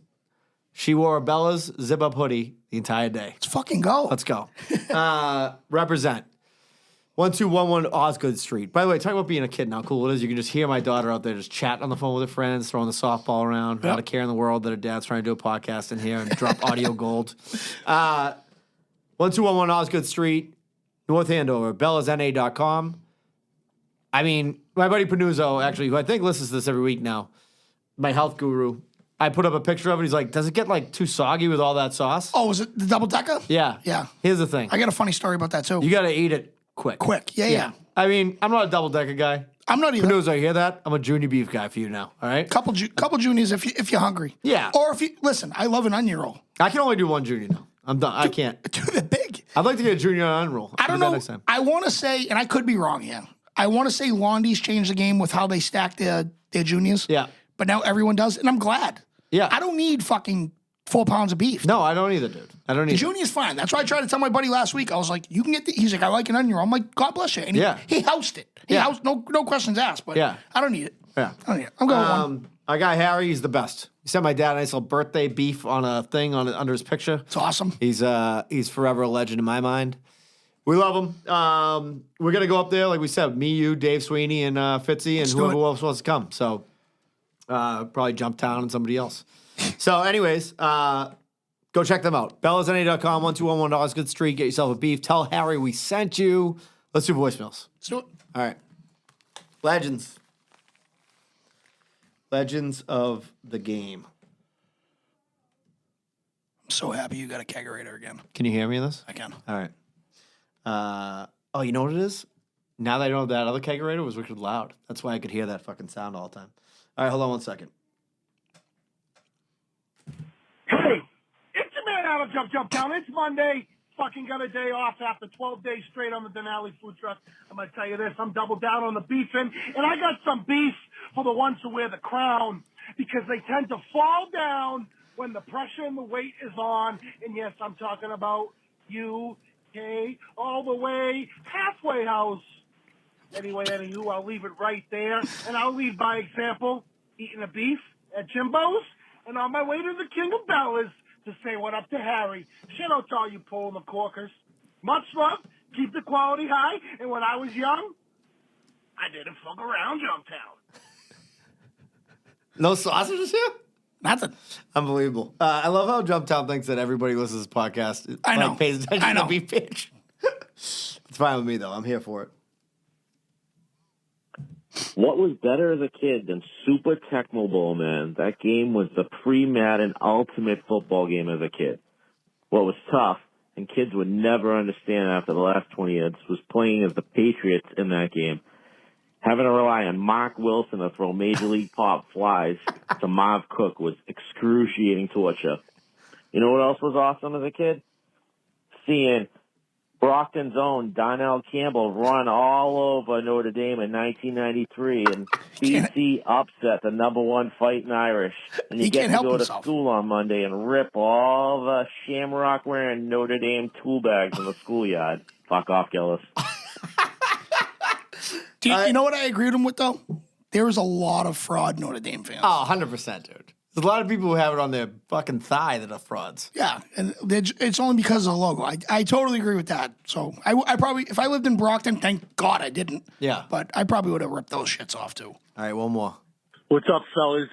She wore a Bella's zip-up hoodie the entire day. Let's fucking go. Let's go. Represent. 1211 Osgood Street. By the way, talk about being a kid and how cool it is. You can just hear my daughter out there just chatting on the phone with her friends, throwing the softball around, not a care in the world that her dad's trying to do a podcast in here and drop audio gold. 1211 Osgood Street, North Andover, bellasna.com. I mean, my buddy Panuzzo, actually, who I think listens to this every week now, my health guru, I put up a picture of it. He's like, does it get like too soggy with all that sauce? Oh, is it the double decker? Yeah. Yeah. Here's the thing. I got a funny story about that too. You got to eat it quick. Quick. Yeah. I mean, I'm not a double decker guy. I'm not even. Panuzzo, you hear that? I'm a junior beef guy for you now. All right. Couple juniors if you're hungry. Yeah. Or if you listen, I love an onion roll. I can only do one junior now. I'm done. I can't. Dude, they're big. I'd like to get a junior on roll. I don't Do that know. next time. I want to say, and I could be wrong here. I want to say Londy's changed the game with how they stack their juniors. Yeah. But now everyone does, and I'm glad. Yeah. I don't need fucking 4 pounds of beef. No, I don't either, dude. I don't either. Junior's fine. That's why I tried to tell my buddy last week. I was like, you can get he's like, I like an onion roll. I'm like, God bless you. And he housed it. He Yeah. housed, no questions asked, but Yeah. I don't need it. Yeah. I don't need it. I'm going with one. Our guy Harry, he's the best. He sent my dad a nice little birthday beef on a thing under his picture. It's awesome. He's forever a legend in my mind. We love him. We're gonna go up there, like we said, me, you, Dave Sweeney, and Fitzy, and do whoever it. else wants to come. So probably Jump Town and somebody else. So, anyways, go check them out. bellasna.com, 1211 Osgood Street. Get yourself a beef. Tell Harry we sent you. Let's do voicemails. Let's do it. All right. Legends. Legends of the game. I'm so happy you got a kegerator again. Can you hear me in this? I can. All right. Oh, you know what it is? Now that I know that other kegerator was wicked loud. That's why I could hear that fucking sound all the time. All right, hold on one second. Hey, it's your man out of Jump Town. It's Monday. Fucking got a day off after 12 days straight on the Denali food truck. I'm going to tell you this. I'm double down on the beefing. And I got some beef for the ones who wear the crown because they tend to fall down when the pressure and the weight is on. And yes, I'm talking about UK all the way halfway house. Anyway, anywho, I'll leave it right there. And I'll leave by example, eating a beef at Jimbo's. And on my way to the King of Bellas to say what up to Harry. Shout out to all you pulling the corkers. Much love. keep the quality high. And when I was young, I didn't fuck around Jumptown. No sausages here? Nothing. Unbelievable. I love how Jumptown thinks that everybody listens to this podcast. I know. Like, pays attention I know. to beef pitch. It's fine with me, though. I'm here for it. What was better as a kid than Super Tecmo Bowl, man? That game was the pre-Madden ultimate football game as a kid. What was tough, and kids would never understand after the last 20 years, was playing as the Patriots in that game. Having to rely on Mark Wilson to throw Major League pop flies to Marv Cook was excruciating torture. You know what else was awesome as a kid? Seeing Brockton's own Donnell Campbell run all over Notre Dame in 1993 and BC upset the number one fighting Irish. And you He get can't to help go himself. to school on Monday and rip all the shamrock wearing Notre Dame tool bags in the schoolyard. Fuck off, Gillis. You know what I agreed with though? There was a lot of fraud Notre Dame fans. Oh, 100%, dude. There's a lot of people who have it on their fucking thigh that are frauds. Yeah, and it's only because of the logo. I totally agree with that. So I probably, if I lived in Brockton, thank God I didn't. Yeah. But I probably would have ripped those shits off too. All right, one more. What's up, fellas?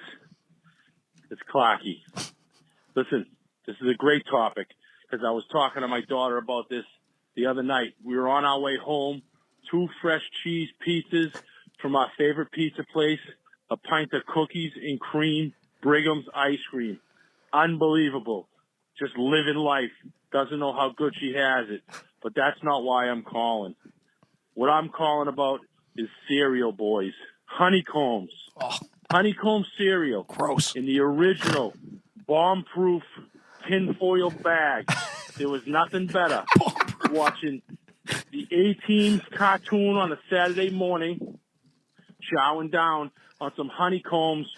It's Clocky. Listen, this is a great topic because I was talking to my daughter about this the other night. We were on our way home, 2 fresh cheese pizzas from our favorite pizza place, a pint of cookies and cream, Brigham's ice cream. Unbelievable. Just living life. Doesn't know how good she has it. But that's not why I'm calling. What I'm calling about is cereal, boys. Honeycombs. Oh, Honeycomb cereal. gross. In the original bomb-proof tinfoil bag. There was nothing better watching the A-Team's cartoon on a Saturday morning, chowing down on some honeycombs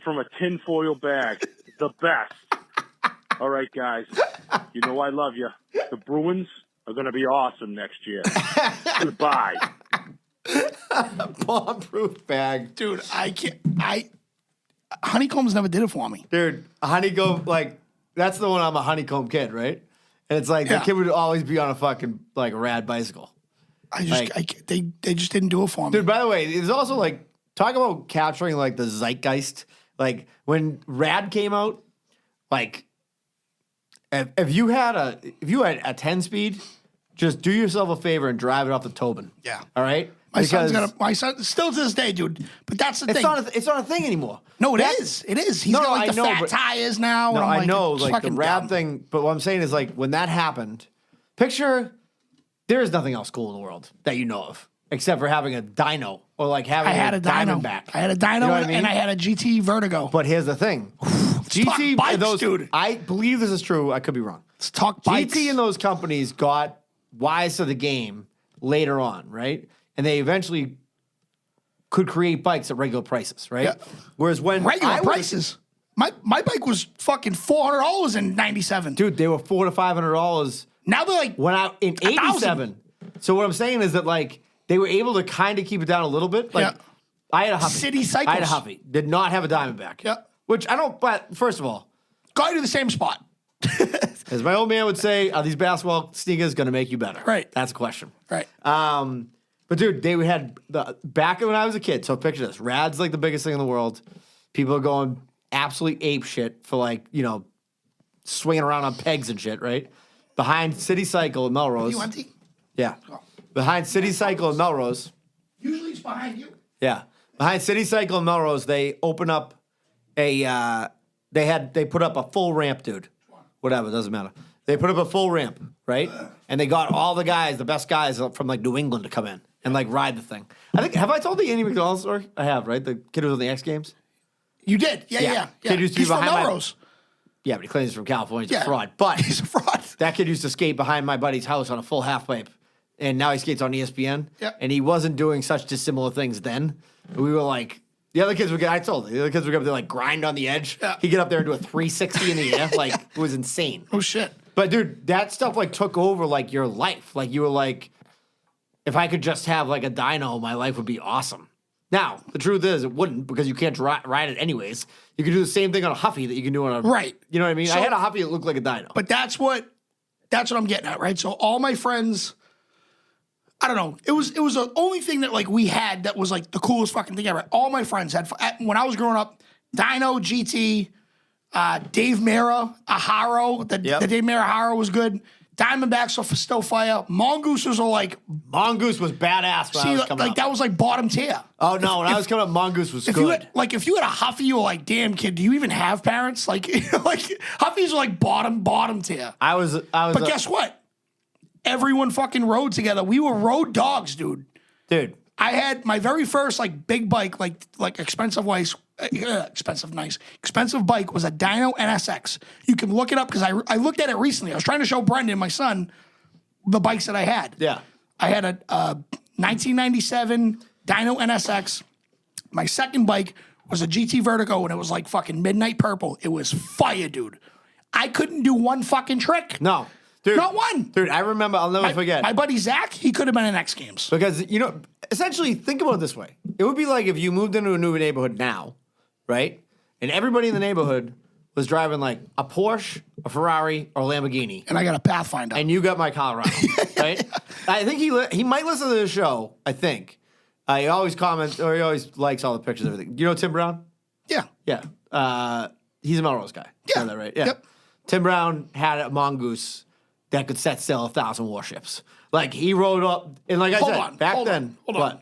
from a tinfoil bag. The best. All right, guys. You know I love you. The Bruins are going to be awesome next year. Goodbye. Bomb-proof bag. Dude, honeycombs never did it for me. Dude, a honeycomb, like, that's the one I'm a honeycomb kid, right? And it's like, Yeah. the kid would always be on a fucking, like, rad bicycle. They just didn't do it for me. Dude, by the way, there's also, like, talk about capturing, like, the zeitgeist. Like, when Rad came out, like, if you had a 10-speed, just do yourself a favor and drive it off the Tobin. Yeah. All right? My son, still to this day, dude. But that's the It's thing. it's not a thing anymore. No, it is. It is. He's No, got like I the know, fat but- tires now. No, and I'm I like, know, it's like the fucking rap dumb. thing, but what I'm saying is, like, when that happened, picture there is nothing else cool in the world that you know of except for having a dyno or like having I had a dyno. Diamondback. I had a dyno You know what I mean? and I had a GT Vertigo. But here's the thing, talk GT, bikes, dude. I believe this is true. I could be wrong. Let's talk bikes. GT and those companies got wise to the game later on, right? And they eventually could create bikes at regular prices, right? Yeah. Whereas when regular I was- prices. My bike was fucking $400 in '97. dude, they were $400 to $500. Now they're like When I in 87. So what I'm saying is that like they were able to kind of keep it down a little bit. Like Yeah. I had a Huffy. City I had a Cycles. Huffy. Did not have a Diamondback. Yeah. Which I don't, but first of all, go to the same spot. as my old man would say, are these basketball sneakers going to make you better? Right. That's a question. Right. But dude, they had the back when I was a kid. So picture this: Rad's like the biggest thing in the world. People are going absolutely ape shit for like swinging around on pegs and shit. Right behind City Cycle in Melrose. you empty? Yeah, behind City Cycle in Melrose. Usually it's behind you. Yeah, behind City Cycle in Melrose, they open up a. They put up a full ramp, dude. Whatever, doesn't matter. They put up a full ramp, right? And they got all the guys, the best guys from like New England to come in and like ride the thing. I think have I told the Andy McDonald story? I have, right? The kid who was on the X Games. You did. Yeah. Kid used to be He's from behind my- Melrose. Yeah, but he claims he's from California. He's Yeah. a fraud. But He's a fraud. that kid used to skate behind my buddy's house on a full half pipe, and now he skates on ESPN. Yep. And he wasn't doing such dissimilar things then. We were like, the other kids would get. I told you, the other kids would get up there like grind on the edge. Yeah. He'd get up there and do a 360 in the air, like it was insane. Oh shit. But dude, that stuff like took over like your life. Like you were like, if I could just have like a dyno, my life would be awesome. Now the truth is, it wouldn't because you can't ride it anyways. You can do the same thing on a Huffy that you can do on a Right. You know what I mean? So- I had a Huffy that looked like a dyno. But that's what I'm getting at, right? So all my friends I don't know. It was the only thing that like we had that was like the coolest fucking thing ever. All my friends had when I was growing up. Dino, GT, Dave Mara, Aharo. The Dave Mara Aharo was good. Diamondbacks are still fire. Mongooses are like Mongoose was badass when I was coming up. that was like bottom tier. Oh no, when I was coming up, Mongoose was If good. if you had a Huffy, you were like, damn kid, do you even have parents? Like like Huffies are like bottom tier. I was. But guess what? Everyone fucking rode together. We were road dogs, dude. Dude. I had my very first like big bike, like expensive bike was a Dyno NSX. You can look it up because I looked at it recently. I was trying to show Brendan, my son, the bikes that I had. Yeah. I had a 1997 Dyno NSX. My second bike was a GT Vertigo, and it was like fucking midnight purple. It was fire, dude. I couldn't do one fucking trick. No. Dude, Not one. Dude, I remember, I'll never forget. My buddy Zach, he could have been in X Games. Because, essentially, think about it this way. It would be like if you moved into a new neighborhood now, right? And everybody in the neighborhood was driving like a Porsche, a Ferrari, or a Lamborghini. And I got a Pathfinder. And you got my Colorado, right? I think he might listen to the show, I think. He always comments, or he always likes all the pictures and everything. You know Tim Brown? Yeah. Yeah. He's a Melrose guy. Yeah. Is that right? Yeah. Yep. Tim Brown had a Mongoose that could set sail 1,000 warships. Like, he rode up, and like I said, back then, hold on.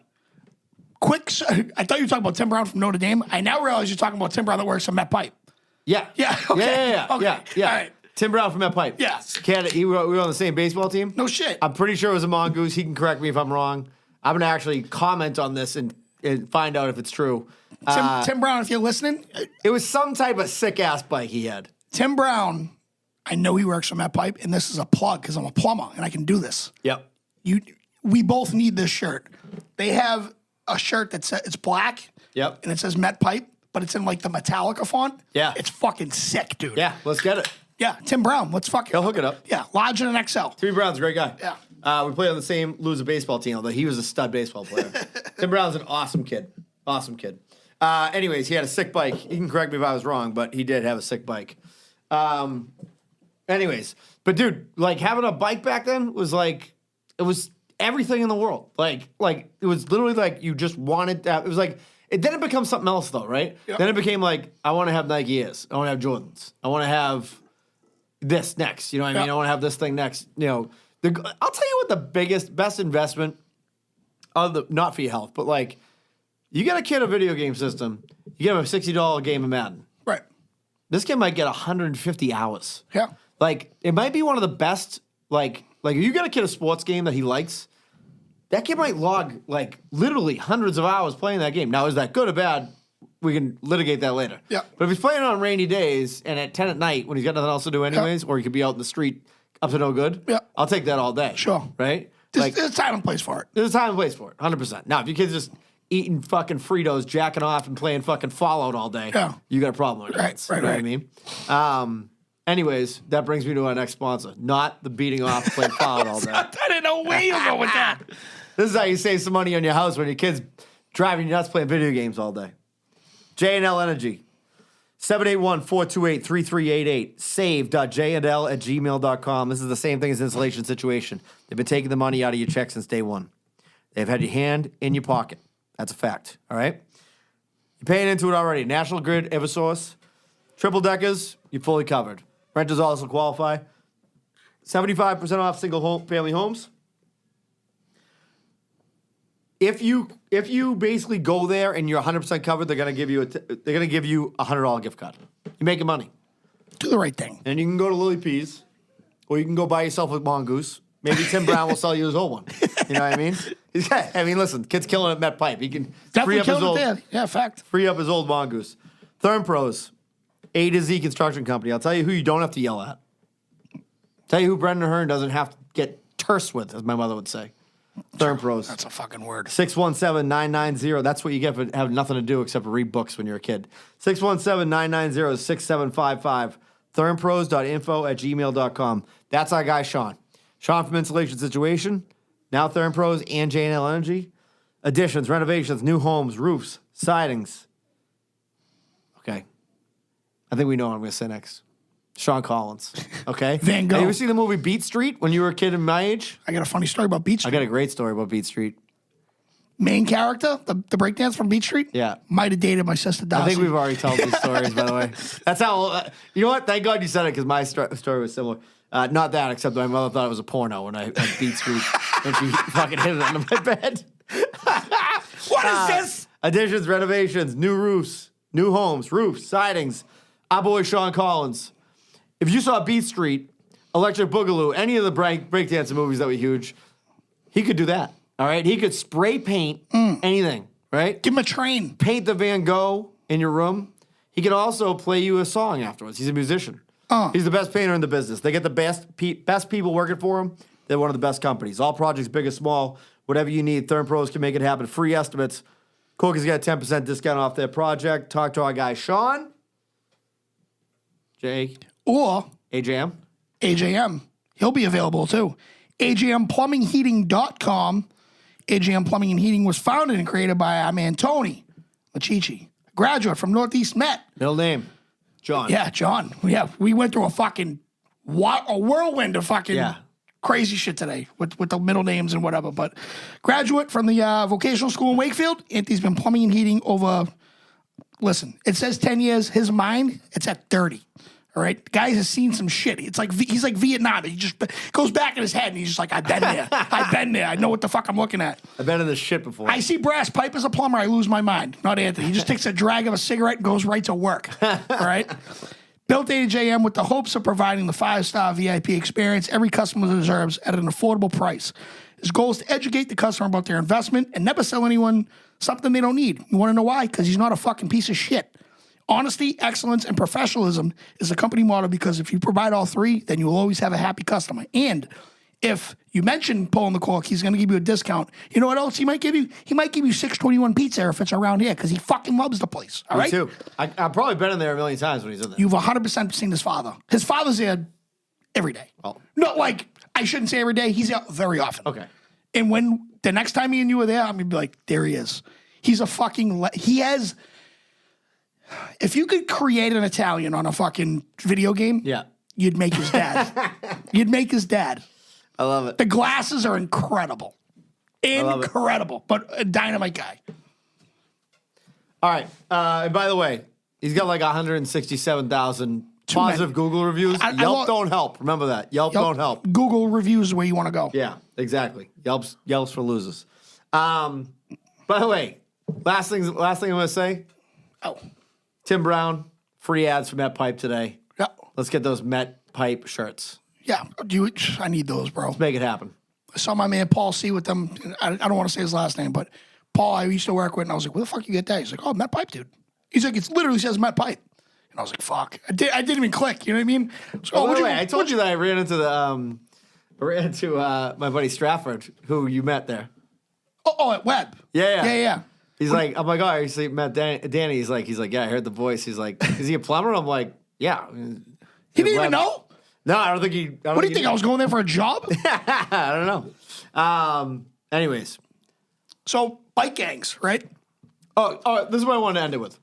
Quick, I thought you were talking about Tim Brown from Notre Dame. I now realize you're talking about Tim Brown that works at Met Pipe. Yeah. Yeah, okay. Yeah. Okay. All right. Tim Brown from Met Pipe. Yeah. We were on the same baseball team. No shit. I'm pretty sure it was a Mongoose. He can correct me if I'm wrong. I'm going to actually comment on this and find out if it's true. Tim Brown, if you're listening, It was some type of sick-ass bike he had. Tim Brown, I know he works for Met Pipe, and this is a plug because I'm a plumber and I can do this. Yep. We both need this shirt. They have a shirt that says it's black. Yep. And it says Met Pipe, but it's in like the Metallica font. Yeah. It's fucking sick, dude. Yeah, let's get it. Yeah, Tim Brown. Let's fucking. He'll hook it up. Yeah, large and an XL. Tim Brown's a great guy. Yeah. We played on the same loser baseball team, although he was a stud baseball player. Tim Brown's an awesome kid. Awesome kid. Anyways, he had a sick bike. He can correct me if I was wrong, but he did have a sick bike. Anyways, but dude, like having a bike back then was like, it was everything in the world. Like it was literally like you just wanted that. It was like, then it becomes something else though, right? Yep. Then it became like, I want to have Nike Airs. I want to have Jordans. I want to have this next. You know what I mean? Yep. I want to have this thing next. I'll tell you what the best investment not for your health, but like, you get a kid a video game system, you get him a $60 game of Madden. Right. This kid might get 150 hours. Yeah. Like, it might be one of the best, like if you get a kid a sports game that he likes, that kid might log, like, literally hundreds of hours playing that game. Now, is that good or bad? We can litigate that later. Yeah. But if he's playing on rainy days and at 10 at night when he's got nothing else to do anyways, or he could be out in the street up to no good, Yeah. I'll take that all day. Sure. Right? There's a time and place for it. There's a time and place for it, 100%. Now, if your kid's just eating fucking Fritos, jacking off, and playing fucking Fallout all day, Yeah. you got a problem with Right, it. right, You know what I right. mean? Anyways, that brings me to our next sponsor. Not the beating off playing Fallout all day. I didn't know where you were going with that. This is how you save some money on your house when your kid's driving you nuts playing video games all day. J&L Energy. 781-428-3388. Save.jandl@gmail.com. This is the same thing as insulation situation. They've been taking the money out of your check since day one. They've had your hand in your pocket. That's a fact, all right? You're paying into it already. National Grid, Eversource, triple deckers, you're fully covered. Renters also qualify. 75% off family homes. If you basically go there and you're 100% covered, they're gonna give you a $100 gift card. You're making money, Do the right thing. and you can go to Lily P's, or you can go buy yourself a mongoose. Maybe Tim Brown will sell you his old one. You know what I mean? Listen, kid's killing it at Met Pipe. He can Definitely killing it there. Yeah, fact. free up his old mongoose. Therm Pros, A to Z Construction Company. I'll tell you who you don't have to yell at. Tell you who Brendan Hearn doesn't have to get terse with, as my mother would say. Therm Pros. That's a fucking word. 617-990. That's what you get for having nothing to do except read books when you're a kid. 617-990-6755. Thermpros.info@gmail.com. That's our guy, Sean. Sean from Insulation Situation. Now Therm Pros and J&L Energy. Additions, renovations, new homes, roofs, sidings. Okay. I think we know what I'm going to say next. Sean Collins. Okay? Van Gogh. Have you ever seen the movie Beat Street when you were a kid in my age? I got a funny story about Beach I Street. got a great story about Beat Street. Main character, the breakdance from Beach Street, Yeah. might have dated my sister Darcy. I think we've already told these stories, by the way. That's how, you know what? Thank God you said it because my story was similar. Not that, except my mother thought it was a porno when I Beat Street and she fucking hid it under my bed. What is this? Additions, renovations, new roofs, new homes, roofs, sidings. Our boy Sean Collins. If you saw Beat Street, Electric Boogaloo, any of the breakdancing movies that were huge, he could do that. All right? He could spray paint anything, right? Give him a train. Paint the Van Gogh in your room. He can also play you a song afterwards. He's a musician. He's the best painter in the business. They get the best people working for him. They're one of the best companies. All projects, big or small, whatever you need, Thurn Pros can make it happen. Free estimates. Corky's got a 10% discount off their project. Talk to our guy, Sean. Or AJM. AJM. He'll be available too. AJMPlumbingHeating.com. AJM Plumbing and Heating was founded and created by our man Tony Lachichi, a graduate from Northeast Met. Middle name, John. Yeah, John. Yeah, we went through a whirlwind of fucking crazy shit today with the middle names and whatever. But graduate from the vocational school in Wakefield. Anthony's been plumbing and heating over, listen, it says 10 years. His mind, it's at 30. All right, guys has seen some shit. It's like he's like Vietnam. He just goes back in his head and he's just like, I've been there. I've been there. I know what the fuck I'm looking at. I've been in this shit before. I see brass pipe as a plumber. I lose my mind. Not Anthony. He just takes a drag of a cigarette and goes right to work. All right. Built AJM with the hopes of providing the 5-star VIP experience every customer deserves at an affordable price. His goal is to educate the customer about their investment and never sell anyone something they don't need. You want to know why? Because he's not a fucking piece of shit. Honesty, excellence, and professionalism is the company motto because if you provide all three, then you will always have a happy customer. And if you mention pulling the cork, he's going to give you a discount. You know what else he might give you? He might give you 621 pizza if it's around here because he fucking loves the place. All Me right? too. I've probably been in there a million times when he's in there. You've 100% seen his father. His father's there every day. Oh. Not like, I shouldn't say every day. He's there very often. Okay. And when the next time me and you were there, I'm going to be like, there he is. He's a fucking, he has, if you could create an Italian on a fucking video game, Yeah. you'd make his dad. You'd make his dad. I love it. The glasses are incredible. Incredible. But a dynamite guy. All right. And by the way, he's got like 167,000 positive Google reviews. Yelp don't help. Remember that. Yelp don't help. Google reviews is where you want to go. Yeah, exactly. Yelp's for losers. By the way, last thing I'm going to say. Oh. Tim Brown, free ads for Met Pipe today. Yeah. Let's get those Met Pipe shirts. Yeah. I need those, bro. Let's make it happen. I saw my man Paul C with them. I don't want to say his last name, but Paul I used to work with, and I was like, where the fuck you get that? He's like, oh, Met Pipe, dude. He's like, it literally says Met Pipe. And I was like, fuck. I didn't even click. You know what I mean? So, By the way, I told you that I ran into my buddy Stratford, who you met there. Oh, at Webb. Yeah. He's like, I'm like, oh, you see, met Danny. He's like, yeah, I heard the voice. He's like, is he a plumber? I'm like, yeah. He didn't even know? No, I don't think he. What do you think? I was going there for a job? I don't know. Anyways. So, bike gangs, right? Oh, this is what I wanted to end it with.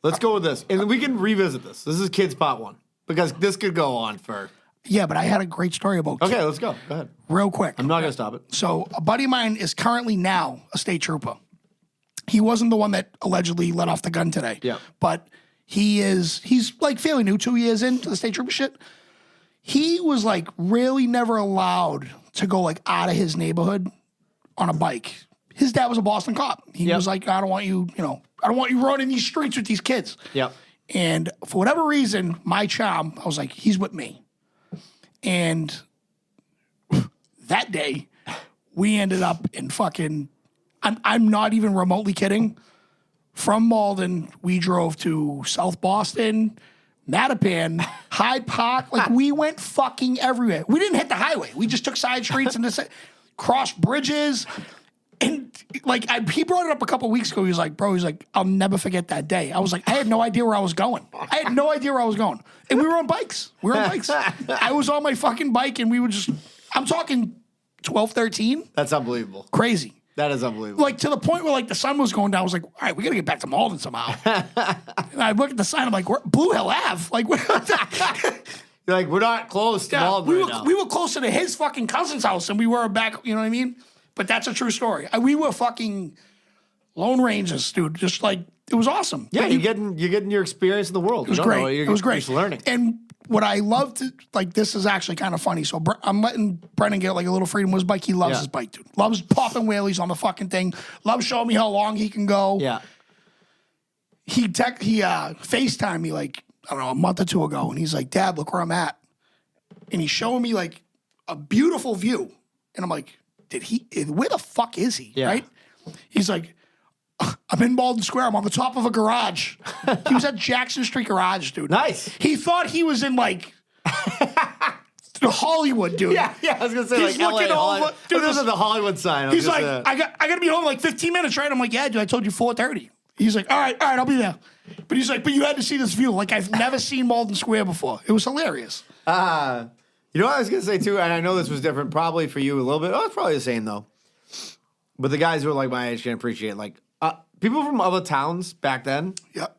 Let's go with this. And we can revisit this. This is kids part one. Because this could go on for. Yeah, but I had a great story about Okay, let's go. Go ahead. real quick. I'm not going to stop it. So, a buddy of mine is currently now a state trooper. He wasn't the one that allegedly let off the gun today. Yeah. But he's like fairly new, 2 years into the state trooper shit. He was like really never allowed to go like out of his neighborhood on a bike. His dad was a Boston cop. He was like, I don't want you, I don't want you running these streets with these kids. Yep. And for whatever reason, my chum, I was like, he's with me. And that day, we ended up in fucking, I'm not even remotely kidding. From Malden, we drove to South Boston, Mattapan, Hyde Park. Like, we went fucking everywhere. We didn't hit the highway. We just took side streets and just crossed bridges. And, like, he brought it up a couple weeks ago. He was like, bro, I'll never forget that day. I was like, I had no idea where I was going. And we were on bikes. I was on my fucking bike, and we were just, I'm talking 12, 13. That's unbelievable. Crazy. That is unbelievable. Like to the point where like the sun was going down. I was like, all right, we got to get back to Malden somehow. And I look at the sign. I'm like, we're Blue Hill Ave. Like, You're like, we're not close to Malden we right were now. we were closer to his fucking cousin's house than we were back. You know what I mean? But that's a true story. We were fucking Lone Rangers, dude. Just like it was awesome. Yeah, But you're getting your experience in the world. It was great. It was great. You're learning. And what I loved, like, this is actually kind of funny. So I'm letting Brennan get like a little freedom with his bike. He loves his bike, dude. Loves popping wheelies on the fucking thing. Loves showing me how long he can go. Yeah. He FaceTimed me like, I don't know, a month or two ago. And he's like, Dad, look where I'm at. And he's showing me like a beautiful view. And I'm like, where the fuck is he? Yeah. Right? He's like, I'm in Malden Square. I'm on the top of a garage. He was at Jackson Street Garage, dude. Nice. He thought he was in like Hollywood, dude. Yeah, I was gonna say He's like looking LA, over- Hollywood. dude, This is the Hollywood sign. He's like, I gotta be home in like 15 minutes, right? I'm like, yeah, dude, I told you 4:30. He's like, all right, I'll be there. But he's like, but you had to see this view. Like I've never seen Malden Square before. It was hilarious. You know what I was gonna say too, and I know this was different, probably for you a little bit. Oh, it's probably the same though. But the guys who are like my age can appreciate like people from other towns back then. Yep.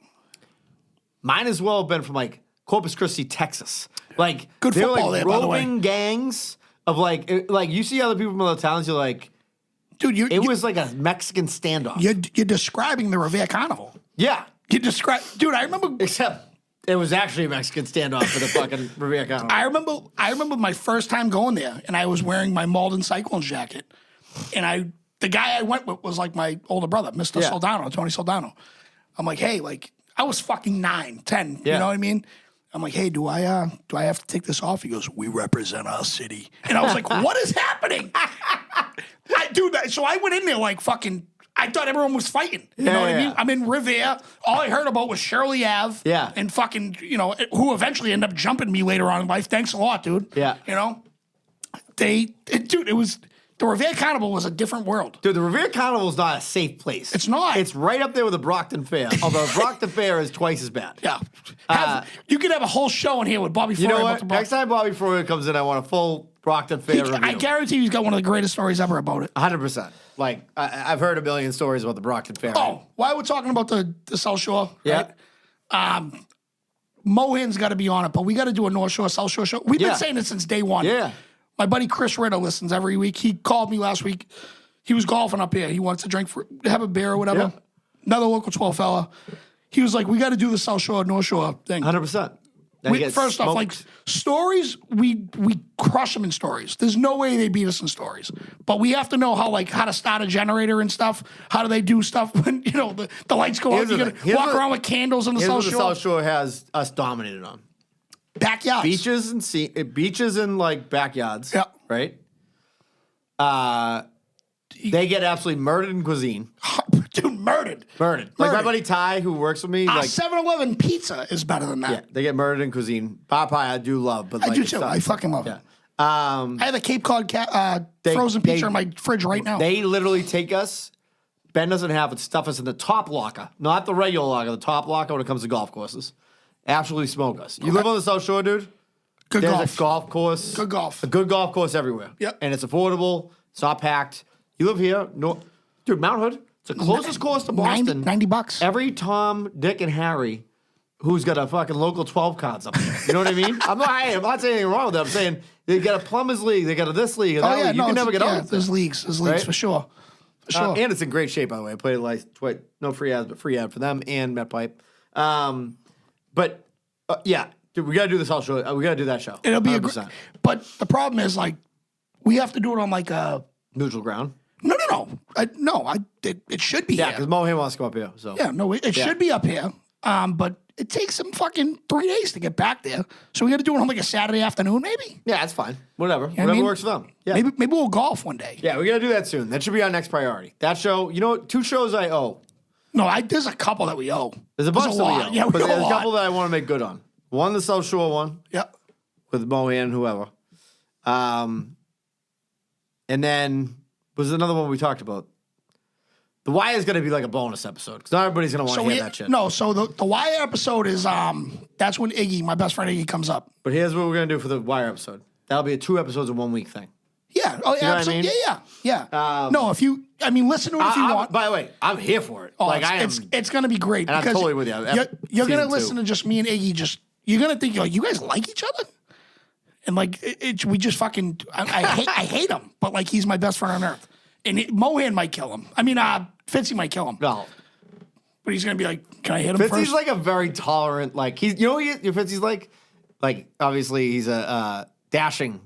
Might as well have been from like Corpus Christi, Texas. Like Good they were football like there, by the way. roving gangs of like you see other people from other towns. You're like, Dude, it was like a Mexican standoff. you're describing the Revere Carnival. Yeah, You describe, dude. I remember except it was actually a Mexican standoff for the fucking Revere Carnival. I remember my first time going there, and I was wearing my Malden Cyclones jacket, and the guy I went with was like my older brother, Mr. Yeah. Soldano, Tony Soldano. I'm like, hey, like I was fucking 9, 10, Yeah. you know what I mean? I'm like, hey, do I have to take this off? He goes, we represent our city, and I was like, what is happening? So I went in there like fucking. I thought everyone was fighting. You know what I mean? Yeah. I'm in Revere. All I heard about was Shirley Ave. Yeah. And fucking, who eventually ended up jumping me later on in life. Thanks a lot, dude. Yeah. You know? It was, the Revere Carnival was a different world. Dude, the Revere Carnival is not a safe place. It's not. It's right up there with the Brockton Fair. Although Brockton Fair is twice as bad. Yeah. You could have a whole show in here with Bobby Floyd. You know about what? the Next time Bobby Floyd comes in, I want a full Brockton Fair review. I guarantee he's got one of the greatest stories ever about it. 100%. Like, I've heard a million stories about the Brockton Fair. Oh, while we're talking about the South Shore, Yeah. right? Mohin's got to be on it, but we got to do a North Shore, South Shore show. We've Yeah. been saying it since day one. Yeah. My buddy Chris Ritter listens every week. He called me last week. He was golfing up here. He wants to have a beer or whatever. Yeah. Another local 12 fella. He was like, we got to do the South Shore, North Shore thing. 100%. First off, like stories, we crush them in stories. There's no way they beat us in stories. But we have to know how to start a generator and stuff. How do they do stuff when the lights go out? Here's You the got thing. to walk around with candles in the Here's South what the Shore. South Shore has us dominated on. Backyards. Beaches and like backyards. Yeah. Right? They get absolutely murdered in cuisine. Dude, murdered. Murdered. Like my Murdered. buddy Ty, who works with me, Our like 7-Eleven pizza is better than that. yeah, they get murdered in cuisine. Popeye, I do love, but I like, do it's too. not- I fucking love yeah. it. I have a Cape Cod frozen pizza in my fridge right now. They literally take us, bend us in half, and stuff us in the top locker, not the regular locker, the top locker when it comes to golf courses. Absolutely smoke us. You live on the South Shore, dude? Good There's golf. a golf course. Good golf. A good golf course everywhere. Yep. And it's affordable. It's not packed. You live here. No, dude, Mount Hood. It's the closest course to Boston. $90. Every Tom, Dick, and Harry who's got a fucking local 12 cards up there. You know what I mean? I'm not saying anything wrong with that. I'm saying they got a plumbers league. They got a this league. And that league. You can never get on. There's leagues. There's leagues Right? for sure. For sure. And it's in great shape, by the way. I played it like no free ads, but free ad for them and MetPipe. But yeah, dude, we got to do this whole show. We got to do that show. It'll be 100%. but the problem is like we have to do it on like a Neutral ground. no. It should be Yeah, here. because Mohan wants to come up here. So Yeah, no, it should be up here. But it takes them fucking 3 days to get back there. So we got to do it on like a Saturday afternoon, maybe. yeah, that's fine. Whatever. what I Whatever mean? works for them. Yeah. Maybe we'll golf one day. Yeah, we got to do that soon. That should be our next priority. That show, you know what? 2 shows I owe. No, there's a couple that we owe. There's a bunch that we lot. owe. Yeah, we but owe there's a a lot. couple that I want to make good on. One, the South Shore one Yeah. with Mohan and whoever. And then was another one we talked about. The Wire is going to be like a bonus episode because not everybody's going to want to hear that shit. No, so the Wire episode is that's when Iggy, my best friend Iggy, comes up. But here's what we're going to do for the Wire episode. That'll be a 2 episodes in 1 week thing. Yeah. Oh, You know what I absolutely. mean? Yeah. No, if you, listen to it if you want. By the way, I'm here for it. Oh, like I am. it's going to be great. And I'm because totally with you. You're going to Season listen two. to just me and Iggy. You're going to think, like, you guys like each other? And like, we just fucking, I hate him, but like, he's my best friend on earth. And Mohan might kill him. Fitzy might kill him. No. But he's going to be like, can I hit him Fitzy's first? like a very tolerant, like, he's, you know what Fitzy's like? Like, obviously, he's a dashing,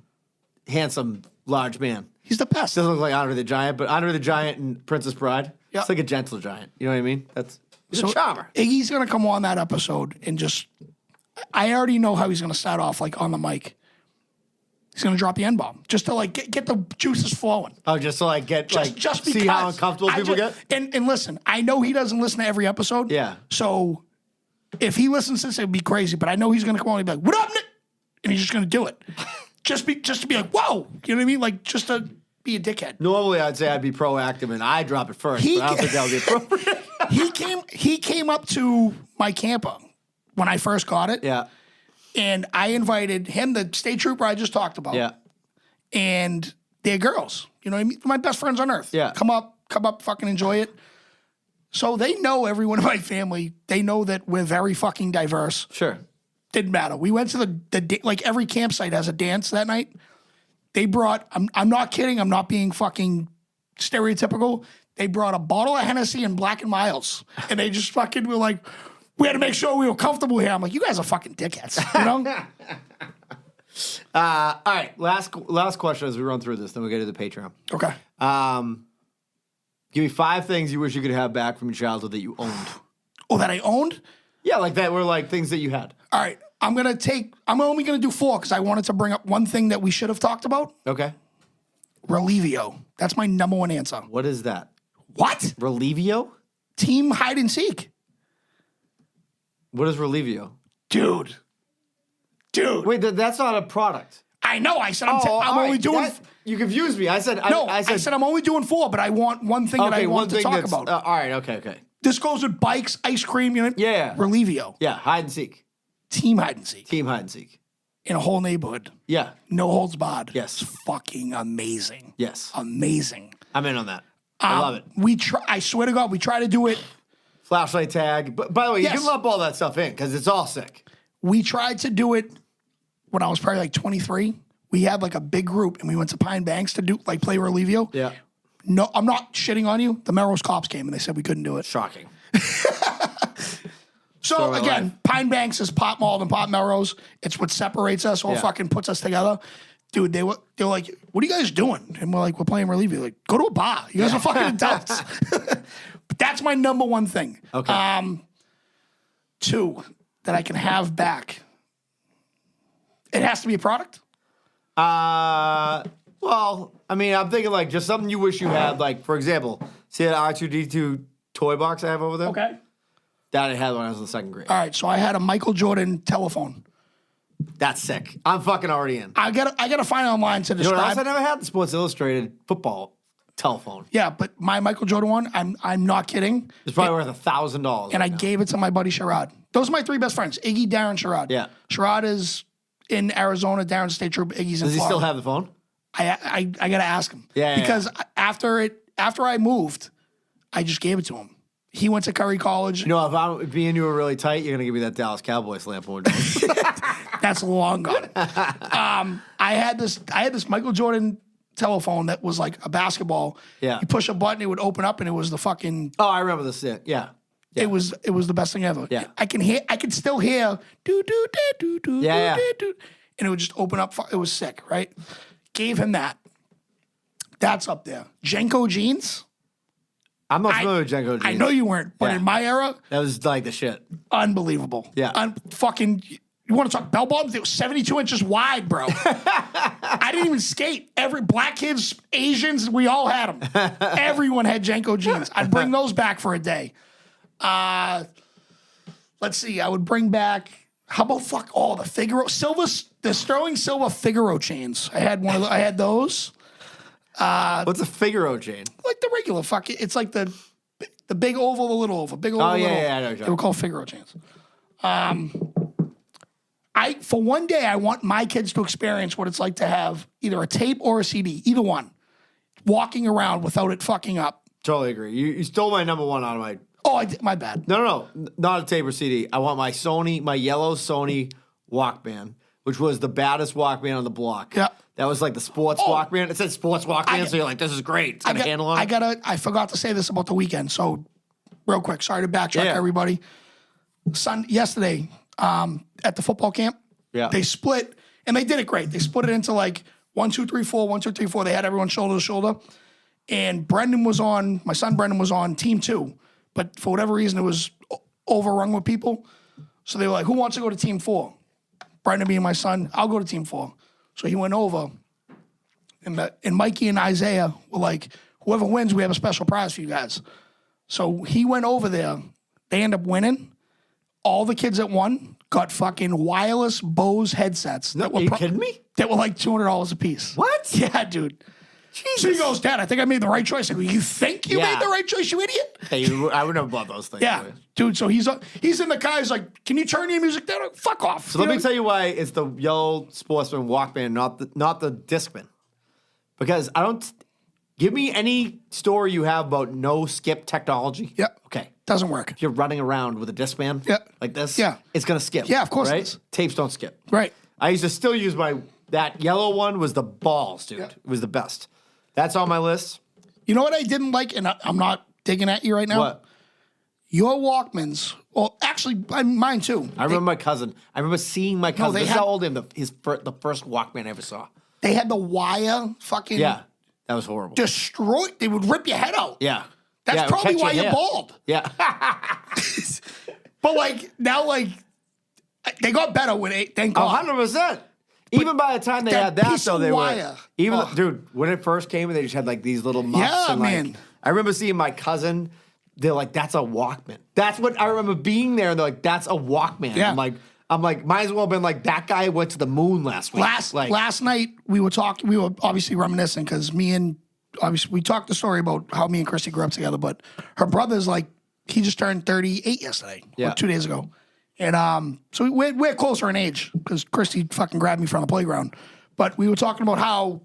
handsome, large man. He's the best. Doesn't look like Andre the Giant, but Andre the Giant and Princess Bride, Yeah. it's like a gentle giant. You know what I mean? He's So a charmer. Iggy's going to come on that episode and just, I already know how he's going to start off, like, on the mic. He's going to drop the N-bomb just to, like, get the juices flowing. Oh, just to like get, Just because. see how uncomfortable people get? And listen, I know he doesn't listen to every episode. Yeah. So if he listens to this, it'd be crazy. But I know he's going to come on and be like, what up, Nick? And he's just going to do it. just to be like, whoa. You know what I mean? Like, just to be a dickhead. Normally, I'd say I'd be proactive and I drop it first, He- but I don't think that would be appropriate. He came up to my camper when I first got it. Yeah. And I invited him, the state trooper I just talked about. Yeah. And they're girls. You know what I mean? My best friends on earth. Yeah. Come up, fucking enjoy it. So they know everyone in my family. They know that we're very fucking diverse. Sure. Didn't matter. We went to the like every campsite has a dance that night. They brought, I'm not kidding, I'm not being fucking stereotypical. They brought a bottle of Hennessy and Black and Miles. And they just fucking were like, we had to make sure we were comfortable here. I'm like, you guys are fucking dickheads, you know? All right. Last question as we run through this, then we'll get to the Patreon. Okay. Give me 5 things you wish you could have back from your childhood that you owned. Oh, that I owned? Yeah, like that were like things that you had. All right. I'm only going to do 4 because I wanted to bring up one thing that we should have talked about. Okay. Relivio. That's my number one answer. What is that? What? Relivio? Team hide and seek. What is Relivio? Dude. Wait, that's not a product. I know. I said I'm all only right, doing. you confused me. I said I said I'm only doing 4, but I want one thing that I want to talk about. all right, okay. This goes with bikes, ice cream, you know? Yeah. Relivio. Yeah, hide and seek. Team hide and seek. Team hide and seek. In a whole neighborhood. Yeah. No holds barred. Yes. It's fucking amazing. Yes. Amazing. I'm in on that. I love it. I swear to God, we try to do it. Flashlight tag. But by the way, Yes. you can lump all that stuff in because it's all sick. We tried to do it when I was probably like 23. We had like a big group and we went to Pine Banks to play Relivio. Yeah. No, I'm not shitting on you. The Melrose cops came and they said we couldn't do it. Shocking. So in again, life. Pine Banks is Pop Mall and Pop Melrose. It's what separates us or Yeah. fucking puts us together. Dude, they were like, what are you guys doing? And we're like, we're playing Relivio. Like, go to a bar. You guys are fucking adults. But that's my number one thing. Okay. 2 that I can have back. It has to be a product. Well, I mean, I'm thinking like just something you wish you had. Like, for example, see that R2D2 toy box I have over there? Okay. That I had when I was in 2nd grade. All right. So I had a Michael Jordan telephone. That's sick. I'm fucking already in. I gotta find it online to You know what else describe. I never had? The Sports Illustrated football telephone. Yeah, but my Michael Jordan one, I'm not kidding. It's probably worth $1,000. And I gave it to my buddy Sherrod. Those are my 3 best friends: Iggy, Darren, Sherrod. Yeah. Sherrod is in Arizona. Darren's state trooper. Iggy's in Does he Florida. still have the phone? I gotta ask him. Yeah, Because after I moved, I just gave it to him. He went to Curry College. You know, if me and you were really tight, you're gonna give me that Dallas Cowboys lamp. That's long gone. I had this Michael Jordan telephone that was like a basketball. Yeah. You push a button, it would open up, and it was the fucking. Oh, I remember this. Yeah. It was the best thing ever. Yeah. I can still hear do do do do Yeah, do do, and it would just open up. It was sick, right? Gave him that. That's up there. Jenko jeans. I'm not familiar with Jenko jeans. I know you weren't, but Yeah. in my era, That was like the shit. unbelievable. Yeah. Fucking. You want to talk bell bottoms? They were 72 inches wide, bro. I didn't even skate. Every black kids, Asians, we all had them. Everyone had Jenko jeans. I'd bring those back for a day. Let's see. I would bring back. How about the Figaro the sterling silver Figaro chains. I had one of. I had those. What's a Figaro chain? Like the regular it's like the big oval, the little oval, big oval, Oh, yeah, little yeah, I know what oval. you're They were called Figaro chains. For one day, I want my kids to experience what it's like to have either a tape or a CD, either one, walking around without it fucking up. Totally agree. You stole my number one out of my. Oh, my bad. No, not a tape or CD. I want my yellow Sony Walkman, which was the baddest Walkman on the block. Yeah. That was like the sports Walkman. It said sports Walkman, so you're like, this is great. It's got a handle on it. I forgot to say this about the weekend. So, real quick, sorry to backtrack, everybody. Yesterday, at the football camp, they split, and they did it great. They split it into like 1, 2, 3, 4, 1, 2, 3, 4. They had everyone shoulder to shoulder. And my son Brendan was on team 2. But for whatever reason, it was overrun with people. So they were like, who wants to go to team 4? Brendan, me and my son, I'll go to team 4. So he went over. And Mikey and Isaiah were like, whoever wins, we have a special prize for you guys. So he went over there. They end up winning. All the kids that won got fucking wireless Bose headsets. Are you kidding me? That were like $200 a piece. What? Yeah, dude. Jesus. So he goes, Dad, I think I made the right choice. I go, you think you made the right choice, you idiot? Hey, I would never bought those things. Yeah, dude. So he's in the car. He's like, can you turn your music down? Fuck off. So let me tell you why it's the yellow Sportsman Walkman, not the Discman. Because give me any story you have about no skip technology. Yep. Okay. Doesn't work. If you're running around with a Discman like this, it's going to skip. Yeah, of course right? it is. Tapes don't skip. Right. I used to still use that yellow one was the balls, dude. It was the best. That's on my list. You know what I didn't like, and I'm not digging at you right now? What? Your Walkmans, well, actually, mine too. I remember my cousin. I remember seeing my cousin. This is how old I am. The first Walkman I ever saw. They had the wire fucking that was horrible. destroyed. They would rip your head out. Yeah. That's probably why you're bald. Yeah. But now they got better with it. Thank God. 100%. Even by the time they had that, piece though, of they wire. were. Dude, when it first came, they just had like these little muffs. Yeah, and, man. I remember seeing my cousin. They're like, that's a Walkman. That's what I remember being there. And they're like, that's a Walkman. Yeah. I'm like, might as well have been like, that guy went to the moon last week. Last night we were talking. We were obviously reminiscing because we talked the story about how me and Christy grew up together. But her brother's like, he just turned 38 yesterday, or 2 days ago, and so we're closer in age because Christy fucking grabbed me from the playground. But we were talking about how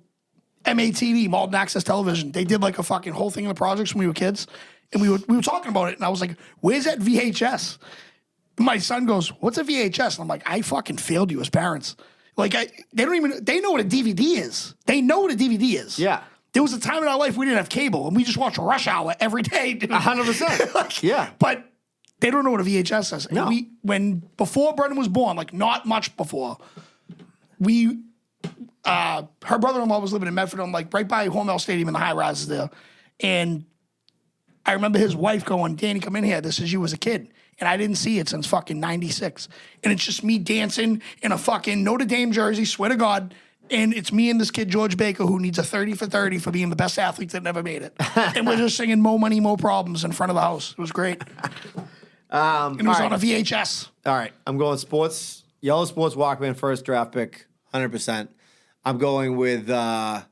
MATV, Malden Access Television, they did like a fucking whole thing in the projects when we were kids, and we were talking about it, and I was like, "Where's that VHS?" My son goes, "What's a VHS?" And I'm like, "I fucking failed you as parents. Like, they know what a DVD is. They know what a DVD is. Yeah. There was a time in our life we didn't have cable, and we just watched Rush Hour every day. 100%. Yeah. But they don't know what a VHS is. No. Before Brendan was born, like not much before, her brother-in-law was living in Medford, like right by Hormel Stadium in the high rises there. And I remember his wife going, "Danny, come in here. This is you as a kid." And I didn't see it since fucking 96. And it's just me dancing in a fucking Notre Dame jersey, swear to God. And it's me and this kid, George Baker, who needs a 30 for 30 for being the best athlete that never made it. And we're just singing Mo Money, Mo Problems in front of the house. It was great. And it was on a VHS. All right. I'm going sports. Yellow Sports Walkman, first draft pick, 100%. I'm going with Pogo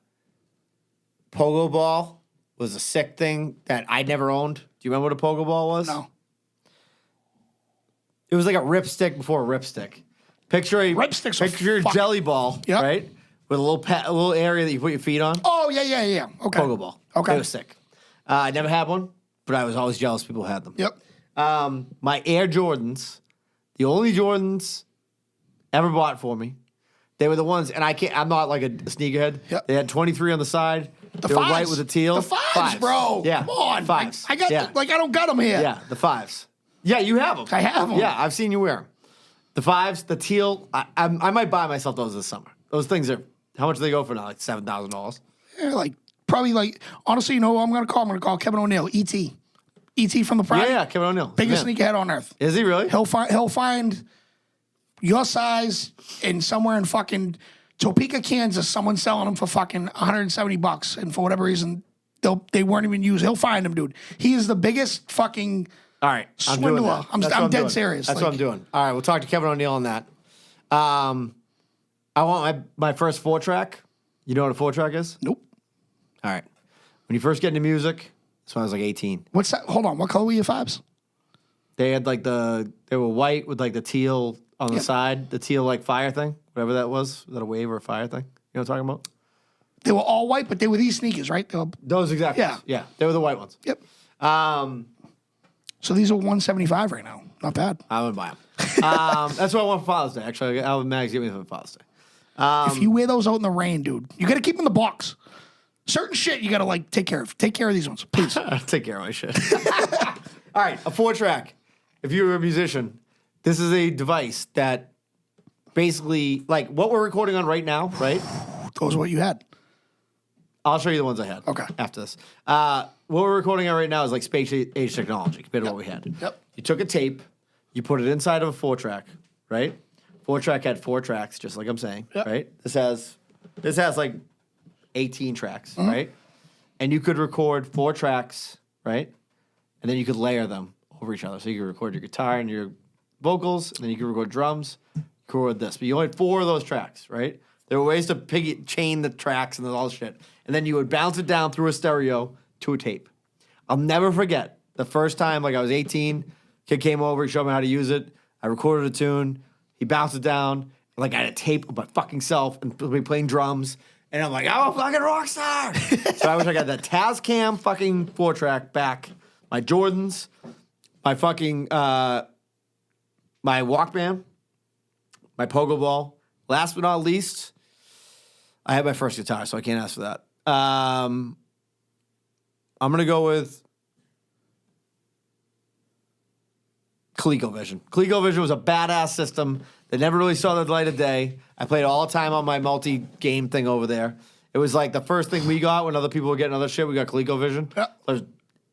Ball. Was a sick thing that I never owned. Do you remember what a Pogo Ball was? No. It was like a ripstick before a ripstick. Picture a jelly ball, right? With a little area that you put your feet on. Oh, yeah. Okay. Pogo ball. Okay. It was sick. I never had one, but I was always jealous people had them. Yep. My Air Jordans, the only Jordans ever bought for me, they were the ones, and I'm not like a sneakerhead. Yep. They had 23 on the side. The they fives. were white with a teal. The fives, bro. Yeah. Come on. Fives. I got I don't got them here. Yeah, the fives. Yeah, you have them. I have them. Yeah, I've seen you wear them. The fives, the teal. I might buy myself those this summer. Those things are, how much do they go for now? Like $7,000. Yeah, probably honestly, you know who I'm going to call? I'm going to call Kevin O'Neill, E.T. E.T. from the Pride. Yeah, Kevin O'Neill. Biggest sneakerhead on earth. Is he really? He'll find your size in somewhere in fucking Topeka, Kansas. Someone's selling them for fucking $170, and for whatever reason, they weren't even used. He'll find them, dude. He is the biggest fucking all right, I'm swindler. doing that. I'm dead serious. That's what I'm doing. All right, we'll talk to Kevin O'Neill on that. I want my first 4-track. You know what a 4-track is? Nope. All right. When you first get into music, that's when I was like 18. What's that? Hold on. What color were your fives? They had they were white with like the teal on the Yep. side, the teal like fire thing, whatever that was. Was that a wave or a fire thing? You know what I'm talking about? They were all white, but they were these sneakers, right? They were, Those exactly. Yeah. Yeah, they were the white ones. yep. Um, So these are 175 right now. Not bad. I would buy them. That's what I want for Father's Day. Actually, I would Mags give me for Father's Day. If you wear those out in the rain, dude, you got to keep them in the box. Certain shit you got to like take care of. Take care of these ones, please. I'll take care of my shit. All right, a 4-track. If you're a musician, this is a device that basically, like what we're recording on right now, right? Those are what you had. I'll show you the ones I had. Okay. After this. What we're recording on right now is like space age technology compared to what we had. Yep. You took a tape, you put it inside of a 4-track, right? 4-track had 4 tracks, just like I'm saying, Yep. right? This has like 18 tracks, right? And you could record 4 tracks, right? And then you could layer them over each other. So you could record your guitar and your vocals, and then you could record drums, record this. But you only had 4 of those tracks, right? There were ways to chain the tracks and all this shit. And then you would bounce it down through a stereo to a tape. I'll never forget the first time, like I was 18, kid came over, he showed me how to use it. I recorded a tune, he bounced it down, like I had a tape of my fucking self and we playing drums. And I'm like, I'm a fucking rock star. So I wish I got that Tascam fucking 4-track back. My Jordans, my fucking, my Walkman, my Pogo Ball. Last but not least, I had my first guitar, so I can't ask for that. I'm going to go with ColecoVision. ColecoVision was a badass system that never really saw the light of day. I played all the time on my multi-game thing over there. It was like the first thing we got when other people were getting other shit. We got ColecoVision. Yeah.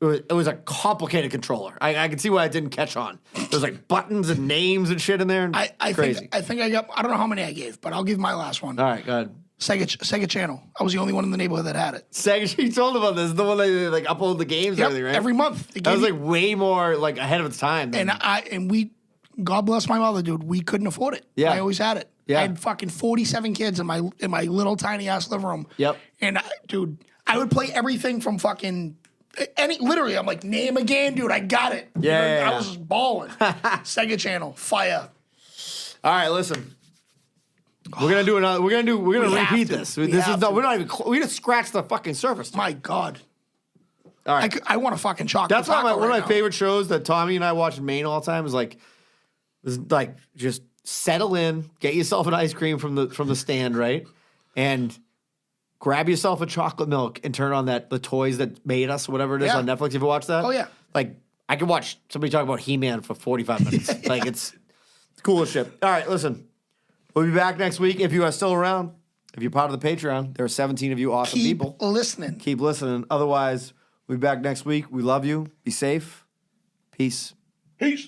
It was a complicated controller. I can see why it didn't catch on. There's like buttons and names and shit in there. And crazy. I think I got, I don't know how many I gave, but I'll give my last one. All right, go ahead. Sega Channel. I was the only one in the neighborhood that had it. Sega, you told about this. The one that they like upload the games Yep, and everything, right? every month. They That was gave like way more like ahead of its time. Than, and we, God bless my mother, dude. We couldn't afford it. Yeah. I always had it. Yeah. I had fucking 47 kids in my little tiny ass living room. Yep. And dude, I would play everything from fucking literally. I'm like, name a game, dude. I got it. Yeah. I was just balling. Sega Channel, fire. All right, listen. We're gonna do another. We're gonna We have repeat to. this. We This is have no. to. We're not even. We just scratched the fucking surface. My God. All right. I want a fucking chocolate. That's why taco one of my right now. favorite shows that Tommy and I watch in Maine all the time is like just settle in, get yourself an ice cream from the stand, right, and grab yourself a chocolate milk and turn on the toys that made us, whatever it is Yeah. on Netflix. You ever watch that? Oh, yeah. Like I could watch somebody talk about He-Man for 45 minutes. Like it's cool as shit. All right, listen. We'll be back next week if you are still around. If you're part of the Patreon, there are 17 of you awesome Keep people. listening. Keep listening. Otherwise, we'll be back next week. We love you. Be safe. Peace. Peace.